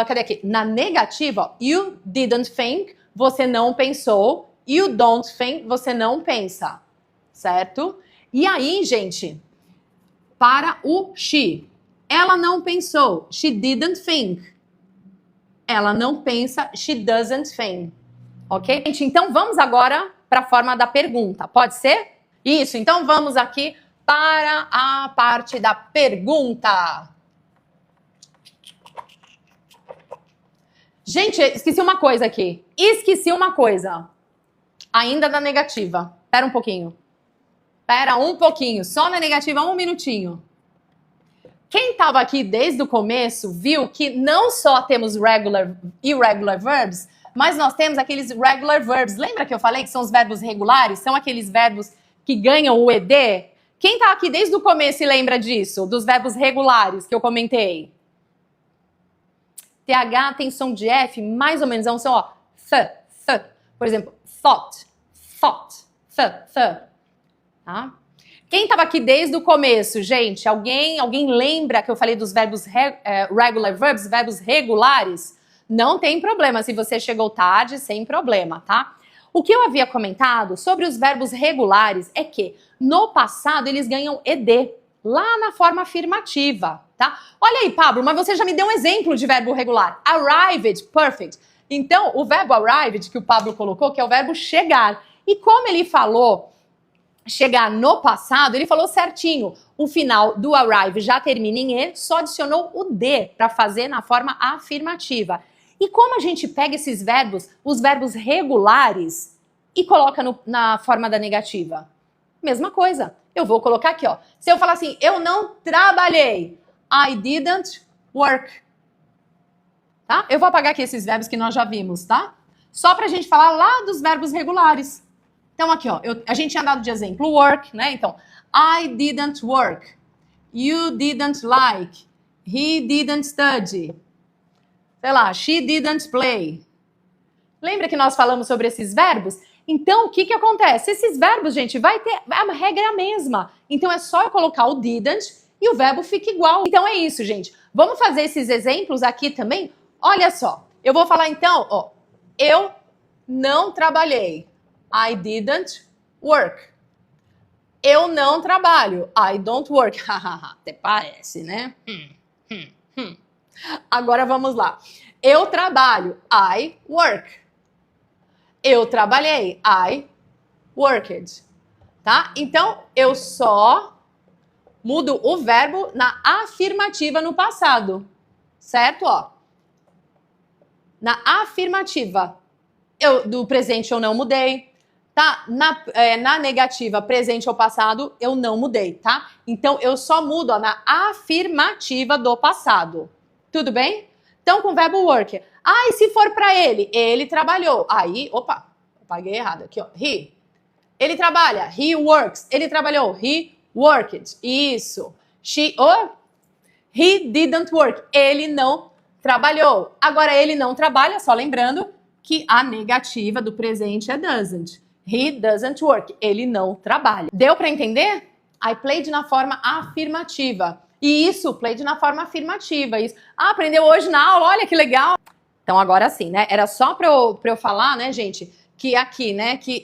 cadê aqui? Na negativa, ó, you didn't think, você não pensou. You don't think, você não pensa, certo? E aí, gente, para o she. Ela não pensou. She didn't think. Ela não pensa. She doesn't think. Ok? Gente, então vamos agora para a forma da pergunta. Pode ser? Isso. Então vamos aqui para a parte da pergunta. Gente, esqueci uma coisa aqui. Esqueci uma coisa. Ainda da negativa. Espera um pouquinho. Espera um pouquinho. Só na negativa, um minutinho. Quem estava aqui desde o começo viu que não só temos regular e irregular verbs, mas nós temos aqueles regular verbs. Lembra que eu falei que são os verbos regulares? São aqueles verbos que ganham o ED? Quem está aqui desde o começo e lembra disso? Dos verbos regulares que eu comentei? TH tem som de F, mais ou menos, é um som, ó, th. Por exemplo, thought, th. Tá? Quem estava aqui desde o começo, gente? Alguém lembra que eu falei dos verbos regular verbs, verbos regulares? Não tem problema, se você chegou tarde, sem problema, tá? O que eu havia comentado sobre os verbos regulares é que no passado eles ganham ED, lá na forma afirmativa, tá? Olha aí, Pablo, mas você já me deu um exemplo de verbo regular. Arrived, perfect. Então, o verbo arrived que o Pablo colocou, que é o verbo chegar. E como ele falou chegar no passado, ele falou certinho. O final do arrive já termina em E, só adicionou o D para fazer na forma afirmativa. E como a gente pega esses verbos, os verbos regulares, e coloca na forma da negativa? Mesma coisa. Eu vou colocar aqui, ó. Se eu falar assim, eu não trabalhei. I didn't work. Tá? Eu vou apagar aqui esses verbos que nós já vimos, tá? Só pra gente falar lá dos verbos regulares. Então, aqui, ó, a gente tinha dado de exemplo work, né? Então, I didn't work. You didn't like. He didn't study. Sei lá, she didn't play. Lembra que nós falamos sobre esses verbos? Então, o que que acontece? Esses verbos, gente, vai ter... A regra é a mesma. Então, é só eu colocar o didn't e o verbo fica igual. Então, é isso, gente. Vamos fazer esses exemplos aqui também? Olha só. Eu vou falar, então, ó. Eu não trabalhei. I didn't work. Eu não trabalho. I don't work. Até parece, né? Agora vamos lá. Eu trabalho. I work. Eu trabalhei. I worked. Tá? Então, eu só mudo o verbo na afirmativa no passado. Certo? Ó. Na afirmativa. Do presente eu não mudei. Tá? Na negativa, presente ou passado, eu não mudei, tá? Então, eu só mudo ó, na afirmativa do passado. Tudo bem? Então, com o verbo work. Ah, e se for pra ele? Ele trabalhou. Aí, opa, apaguei errado aqui, ó. He. Ele trabalha. He works. Ele trabalhou. He worked. Isso. He didn't work. Ele não trabalhou. Agora, ele não trabalha, só lembrando que a negativa do presente é doesn't. He doesn't work. Ele não trabalha. Deu para entender? I played na forma afirmativa. E isso, played na forma afirmativa. Isso. Ah, aprendeu hoje na aula, olha que legal. Então agora sim, né? Era só para eu falar, né, gente, que aqui, né, que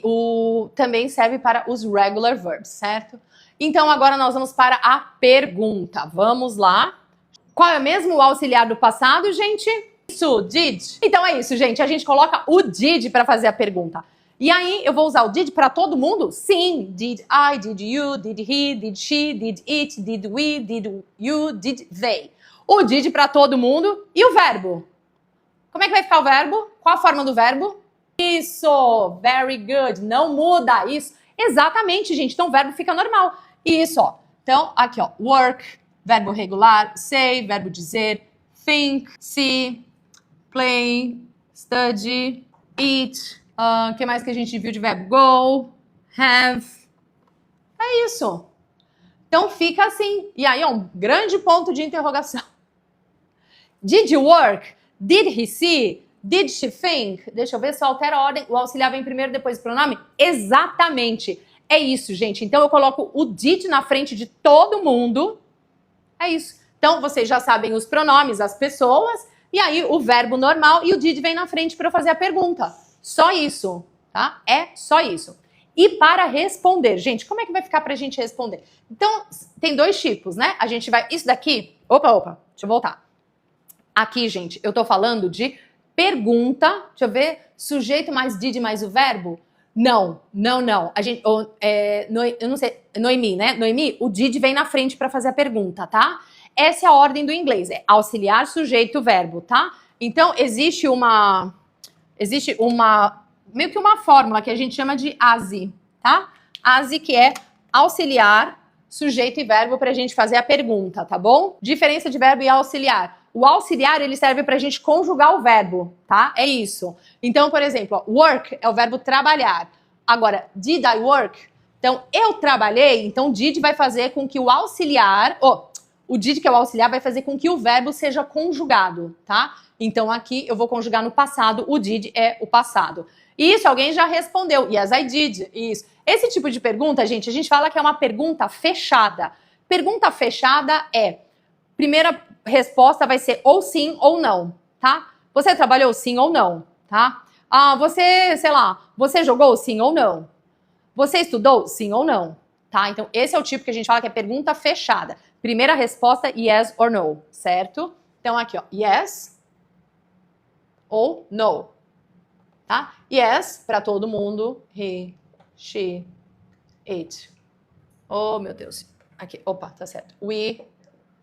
também serve para os regular verbs, certo? Então agora nós vamos para a pergunta. Vamos lá. Qual é mesmo o auxiliar do passado, gente? Isso, did. Então é isso, gente. A gente coloca o did para fazer a pergunta. E aí, eu vou usar o did para todo mundo? Sim. Did I, did you, did he, did she, did it, did we, did you, did they. O did para todo mundo. E o verbo? Como é que vai ficar o verbo? Qual a forma do verbo? Isso. Very good. Não muda. Isso. Exatamente, gente. Então, o verbo fica normal. Isso, ó. Então, aqui, ó. Work, verbo regular. Say, verbo dizer. Think, see, play, study, eat. O que mais que a gente viu de verbo? Go, have. É isso. Então fica assim. E aí é um grande ponto de interrogação. Did you work? Did he see? Did she think? Deixa eu ver se eu altero a ordem. O auxiliar vem primeiro, depois o pronome? Exatamente. É isso, gente. Então eu coloco o did na frente de todo mundo. É isso. Então vocês já sabem os pronomes, as pessoas. E aí o verbo normal e o did vem na frente para fazer a pergunta. Só isso, tá? É só isso. E para responder, gente, como é que vai ficar pra gente responder? Então, tem dois tipos, né? A gente vai... Isso daqui... Opa, deixa eu voltar. Aqui, gente, eu tô falando de pergunta. Deixa eu ver. Sujeito mais did mais o verbo? Não. A gente... eu não sei... Noemi, né? Noemi, o did vem na frente pra fazer a pergunta, tá? Essa é a ordem do inglês. É auxiliar, sujeito, verbo, tá? Então, existe meio que uma fórmula que a gente chama de ASI, tá? ASI que é auxiliar, sujeito e verbo pra gente fazer a pergunta, tá bom? Diferença de verbo e auxiliar. O auxiliar, ele serve pra gente conjugar o verbo, tá? É isso. Então, por exemplo, ó, work é o verbo trabalhar. Agora, did I work? Então, eu trabalhei, então did vai fazer com que o auxiliar... o did, que é o auxiliar, vai fazer com que o verbo seja conjugado, tá? Então, aqui eu vou conjugar no passado, o did é o passado. Isso, alguém já respondeu. Yes, I did. Isso. Esse tipo de pergunta, gente, a gente fala que é uma pergunta fechada. Pergunta fechada é... Primeira resposta vai ser ou sim ou não, tá? Você trabalhou sim ou não, tá? Você jogou sim ou não? Você estudou sim ou não, tá? Então, esse é o tipo que a gente fala que é pergunta fechada. Primeira resposta, yes or no, certo? Então, aqui, ó, yes ou no, tá? Yes, para todo mundo, he, she, it. Oh, meu Deus. Aqui, opa, tá certo. We,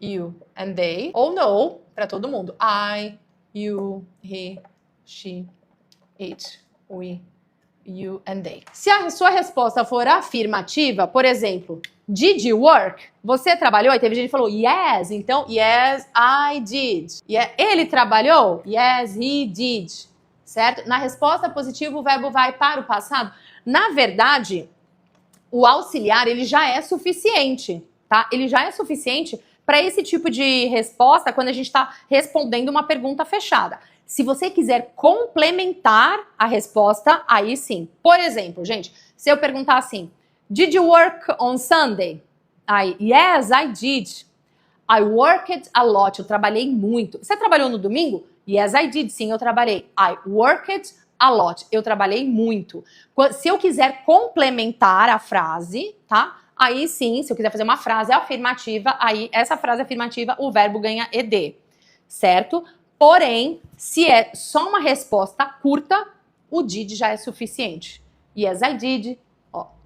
you and they. Ou no, para todo mundo. I, you, he, she, it, we, you and they. Se a sua resposta for afirmativa, por exemplo, did you work? Você trabalhou? Aí teve gente que falou yes, então yes, I did. Ele trabalhou? Yes, he did. Certo? Na resposta positiva, o verbo vai para o passado? Na verdade, o auxiliar, ele já é suficiente, tá? Ele já é suficiente para esse tipo de resposta quando a gente está respondendo uma pergunta fechada. Se você quiser complementar a resposta, aí sim. Por exemplo, gente, se eu perguntar assim, did you work on Sunday? Aí, yes, I did. I worked a lot. Eu trabalhei muito. Você trabalhou no domingo? Yes, I did. Sim, eu trabalhei. I worked a lot. Eu trabalhei muito. Se eu quiser complementar a frase, tá? Aí sim, se eu quiser fazer uma frase afirmativa, aí essa frase afirmativa, o verbo ganha ed, certo? Porém, se é só uma resposta curta, o did já é suficiente. Yes, I did.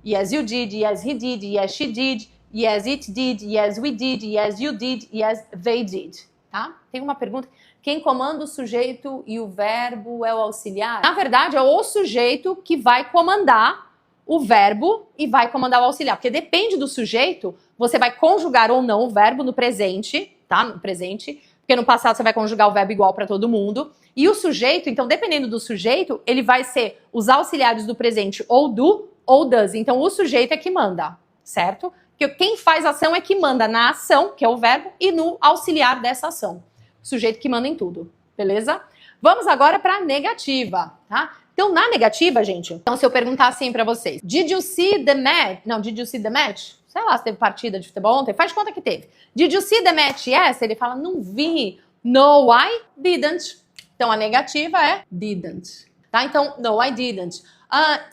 Yes, you did. Yes, he did. Yes, she did. Yes, it did. Yes, we did. Yes, you did. Yes, they did. Tá? Tem uma pergunta. Quem comanda o sujeito e o verbo é o auxiliar? Na verdade, é o sujeito que vai comandar o verbo e vai comandar o auxiliar. Porque depende do sujeito, você vai conjugar ou não o verbo no presente, tá? No presente. Porque no passado você vai conjugar o verbo igual para todo mundo. E o sujeito, então, dependendo do sujeito, ele vai ser os auxiliares do presente ou do ou does. Então, o sujeito é que manda, certo? Porque quem faz ação é que manda na ação, que é o verbo, e no auxiliar dessa ação. O sujeito que manda em tudo, beleza? Vamos agora para a negativa, tá? Então, na negativa, gente, então se eu perguntar assim para vocês, did you see the match? Não, did you see the match? Sei lá se teve partida de futebol ontem, faz de conta que teve. Did you see the match? Yes. Ele fala, não vi. No, I didn't. Então, a negativa é didn't, tá? Então, no, I didn't.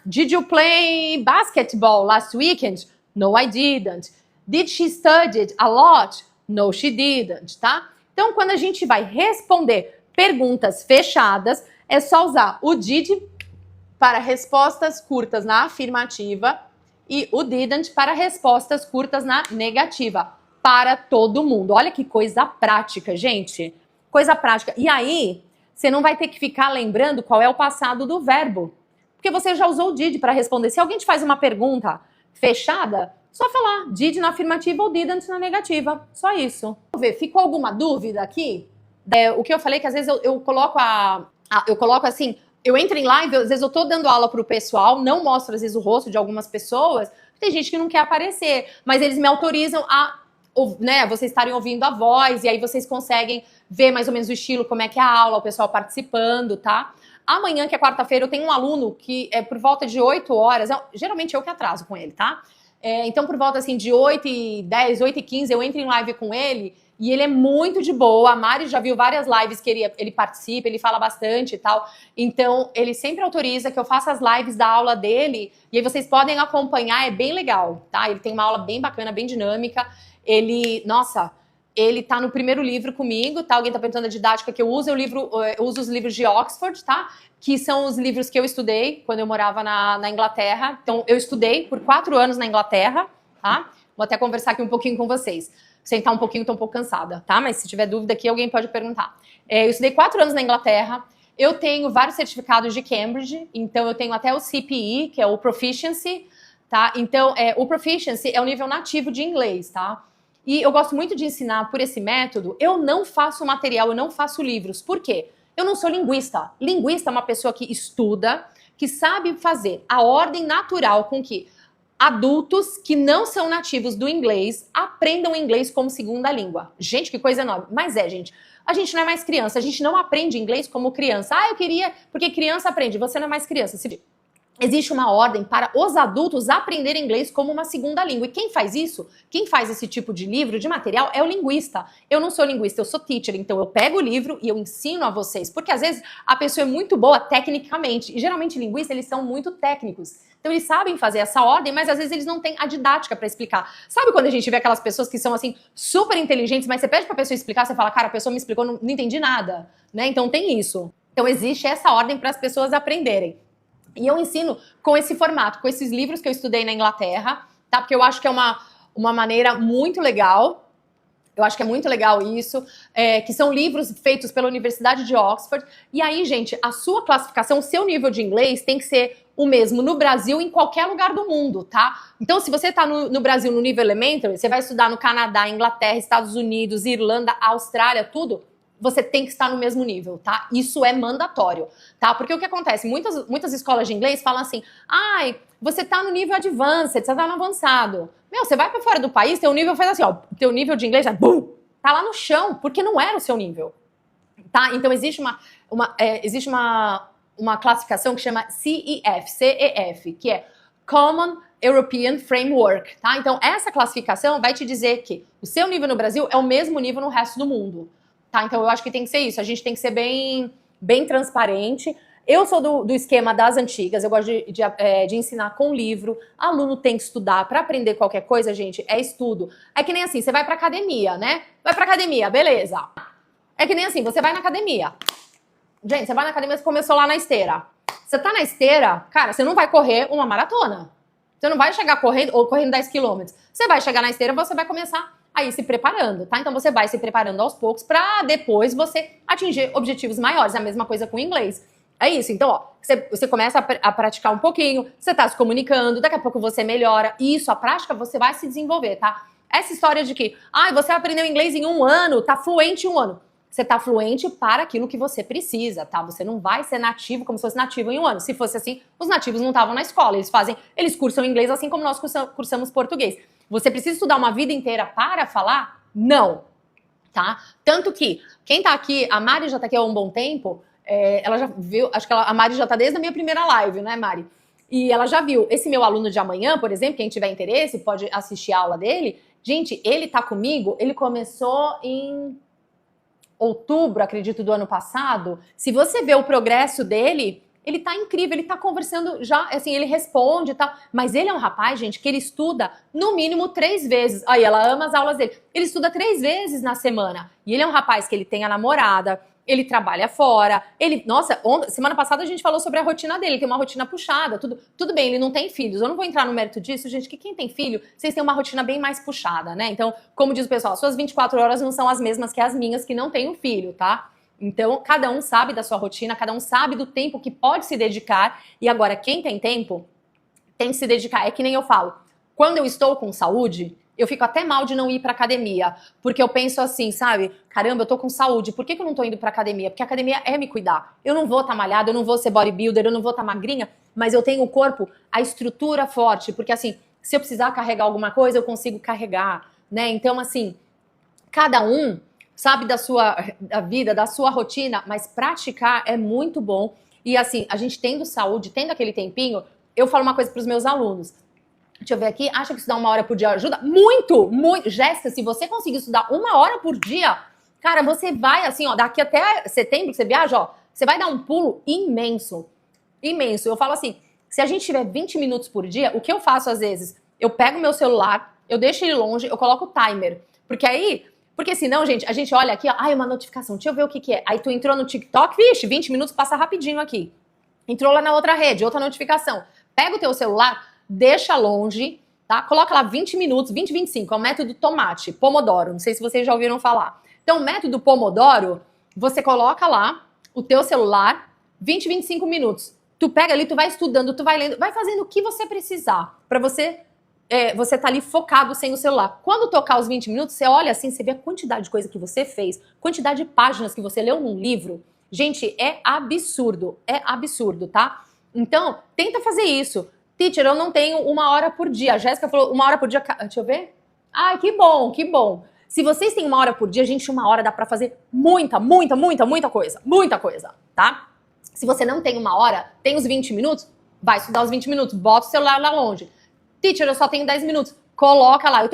Did you play basketball last weekend? No, I didn't. Did she study a lot? No, she didn't, tá? Então, quando a gente vai responder perguntas fechadas, é só usar o did para respostas curtas na afirmativa e o didn't para respostas curtas na negativa, para todo mundo. Olha que coisa prática, gente. Coisa prática. E aí, você não vai ter que ficar lembrando qual é o passado do verbo, porque você já usou o did para responder. Se alguém te faz uma pergunta fechada, só falar did na afirmativa ou didn't na negativa. Só isso. Vamos ver, ficou alguma dúvida aqui? O que eu falei que às vezes eu coloco eu coloco assim, eu entro em live, às vezes eu tô dando aula pro pessoal, não mostro às vezes o rosto de algumas pessoas, tem gente que não quer aparecer, mas eles me autorizam a, né, vocês estarem ouvindo a voz, e aí vocês conseguem ver mais ou menos o estilo, como é que é a aula, o pessoal participando, tá? Amanhã, que é quarta-feira, eu tenho um aluno que é por volta de 8 horas, geralmente eu que atraso com ele, tá? Então, por volta assim de 8h10, 8h15, eu entro em live com ele e ele é muito de boa. A Mari já viu várias lives que ele participa, ele fala bastante e tal. Então, ele sempre autoriza que eu faça as lives da aula dele e aí vocês podem acompanhar, é bem legal, tá? Ele tem uma aula bem bacana, bem dinâmica. Ele tá no primeiro livro comigo, tá? Alguém tá perguntando a didática que eu uso. Eu uso os livros de Oxford, tá? Que são os livros que eu estudei quando eu morava na Inglaterra. Então, eu estudei por 4 anos na Inglaterra, tá? Vou até conversar aqui um pouquinho com vocês. Sentar um pouquinho, tô um pouco cansada, tá? Mas se tiver dúvida aqui, alguém pode perguntar. Eu estudei 4 anos na Inglaterra. Eu tenho vários certificados de Cambridge. Então, eu tenho até o CPE, que é o Proficiency, tá? Então, o Proficiency é o nível nativo de inglês, tá? E eu gosto muito de ensinar por esse método. Eu não faço material, eu não faço livros. Por quê? Eu não sou linguista. Linguista é uma pessoa que estuda, que sabe fazer a ordem natural com que adultos que não são nativos do inglês aprendam inglês como segunda língua. Gente, que coisa enorme. Mas gente, a gente não é mais criança, a gente não aprende inglês como criança. Eu queria, porque criança aprende, você não é mais criança. Existe uma ordem para os adultos aprenderem inglês como uma segunda língua. E quem faz isso, quem faz esse tipo de livro, de material, é o linguista. Eu não sou linguista, eu sou teacher. Então eu pego o livro e eu ensino a vocês. Porque às vezes a pessoa é muito boa tecnicamente. E geralmente linguistas, eles são muito técnicos. Então eles sabem fazer essa ordem, mas às vezes eles não têm a didática para explicar. Sabe quando a gente vê aquelas pessoas que são assim, super inteligentes, mas você pede pra pessoa explicar, você fala, cara, a pessoa me explicou, não entendi nada. Né? Então tem isso. Então existe essa ordem para as pessoas aprenderem. E eu ensino com esse formato, com esses livros que eu estudei na Inglaterra, tá? Porque eu acho que é uma maneira muito legal. Eu acho que é muito legal isso, que são livros feitos pela Universidade de Oxford. E aí, gente, a sua classificação, o seu nível de inglês tem que ser o mesmo no Brasil e em qualquer lugar do mundo, tá? Então, se você tá no Brasil no nível elementary, você vai estudar no Canadá, Inglaterra, Estados Unidos, Irlanda, Austrália, tudo, você tem que estar no mesmo nível, tá? Isso é mandatório, tá? Porque o que acontece? Muitas escolas de inglês falam assim, ai, você tá no nível advanced, você tá no avançado. Meu, você vai pra fora do país, teu nível faz assim, ó, teu nível de inglês é bum, tá lá no chão, porque não era o seu nível, tá? Então existe uma classificação que chama CEF, que é Common European Framework, tá? Então essa classificação vai te dizer que o seu nível no Brasil é o mesmo nível no resto do mundo, tá? Então eu acho que tem que ser isso, a gente tem que ser bem transparente. Eu sou do esquema das antigas, eu gosto de ensinar com livro, aluno tem que estudar, para aprender qualquer coisa, gente, é estudo. É que nem assim, você vai pra academia, né? Vai pra academia, beleza. É que nem assim, você vai na academia. Gente, você vai na academia, você começou lá na esteira. Você tá na esteira, cara, você não vai correr uma maratona. Você não vai chegar correndo 10 quilômetros. Você vai chegar na esteira, você vai começar a ir se preparando, tá? Então você vai se preparando aos poucos pra depois você atingir objetivos maiores. É a mesma coisa com o inglês. É isso, então, ó, você começa a praticar um pouquinho, você tá se comunicando, daqui a pouco você melhora. E isso, a prática, você vai se desenvolver, tá? Essa história de que, você aprendeu inglês em 1 ano, tá fluente em 1 ano. Você tá fluente para aquilo que você precisa, tá? Você não vai ser nativo como se fosse nativo em 1 ano. Se fosse assim, os nativos não estavam na escola. Eles cursam inglês assim como nós cursamos português. Você precisa estudar uma vida inteira para falar? Não, tá? Tanto que, quem tá aqui, a Mari já tá aqui há um bom tempo, ela já viu, acho que a Mari já tá desde a minha primeira live, né, Mari? E ela já viu, esse meu aluno de amanhã, por exemplo, quem tiver interesse, pode assistir a aula dele. Gente, ele tá comigo, ele começou em outubro, acredito, do ano passado. Se você vê o progresso dele, ele tá incrível, ele tá conversando já, assim, ele responde e tal. Mas ele é um rapaz, gente, que ele estuda no mínimo 3 vezes. Aí ela ama as aulas dele. Ele estuda 3 vezes na semana. E ele é um rapaz que ele tem a namorada, ele trabalha fora, semana passada a gente falou sobre a rotina dele, ele tem uma rotina puxada, tudo bem, ele não tem filhos, eu não vou entrar no mérito disso, gente, que quem tem filho, vocês têm uma rotina bem mais puxada, né? Então, como diz o pessoal, suas 24 horas não são as mesmas que as minhas que não têm um filho, tá? Então, cada um sabe da sua rotina, cada um sabe do tempo que pode se dedicar, e agora, quem tem tempo, tem que se dedicar. É que nem eu falo, quando eu estou com saúde, eu fico até mal de não ir pra academia, porque eu penso assim, sabe? Caramba, eu tô com saúde, por que eu não tô indo pra academia? Porque a academia é me cuidar. Eu não vou estar malhada, eu não vou ser bodybuilder, eu não vou estar magrinha, mas eu tenho o corpo, a estrutura forte, porque assim, se eu precisar carregar alguma coisa, eu consigo carregar, né? Então, assim, cada um sabe da vida, da sua rotina, mas praticar é muito bom. E assim, a gente tendo saúde, tendo aquele tempinho, eu falo uma coisa pros meus alunos. Deixa eu ver aqui, acha que estudar 1 hora por dia ajuda? Muito, muito. Jéssica, se você conseguir estudar 1 hora por dia, cara, você vai assim, ó, daqui até setembro que você viaja, ó, você vai dar um pulo imenso, imenso. Eu falo assim, se a gente tiver 20 minutos por dia, o que eu faço às vezes? Eu pego meu celular, eu deixo ele longe, eu coloco o timer, porque senão, gente, a gente olha aqui, ó, uma notificação, deixa eu ver o que é. Aí tu entrou no TikTok, vixe, 20 minutos passa rapidinho aqui. Entrou lá na outra rede, outra notificação. Pega o teu celular, deixa longe, tá? Coloca lá 20 minutos, 20, 25, é o método tomate, Pomodoro, não sei se vocês já ouviram falar. Então, o método Pomodoro, você coloca lá o teu celular, 20, 25 minutos. Tu pega ali, tu vai estudando, tu vai lendo, vai fazendo o que você precisar, pra você tá ali focado sem o celular. Quando tocar os 20 minutos, você olha assim, você vê a quantidade de coisa que você fez, quantidade de páginas que você leu num livro. Gente, é absurdo, tá? Então, tenta fazer isso. Teacher, eu não tenho 1 hora por dia. A Jéssica falou 1 hora por dia. Deixa eu ver. Ai, que bom, que bom. Se vocês têm 1 hora por dia, gente, 1 hora dá pra fazer muita coisa. Muita coisa, tá? Se você não tem 1 hora, tem os 20 minutos, vai estudar os 20 minutos. Bota o celular lá longe. Teacher, eu só tenho 10 minutos. Coloca lá.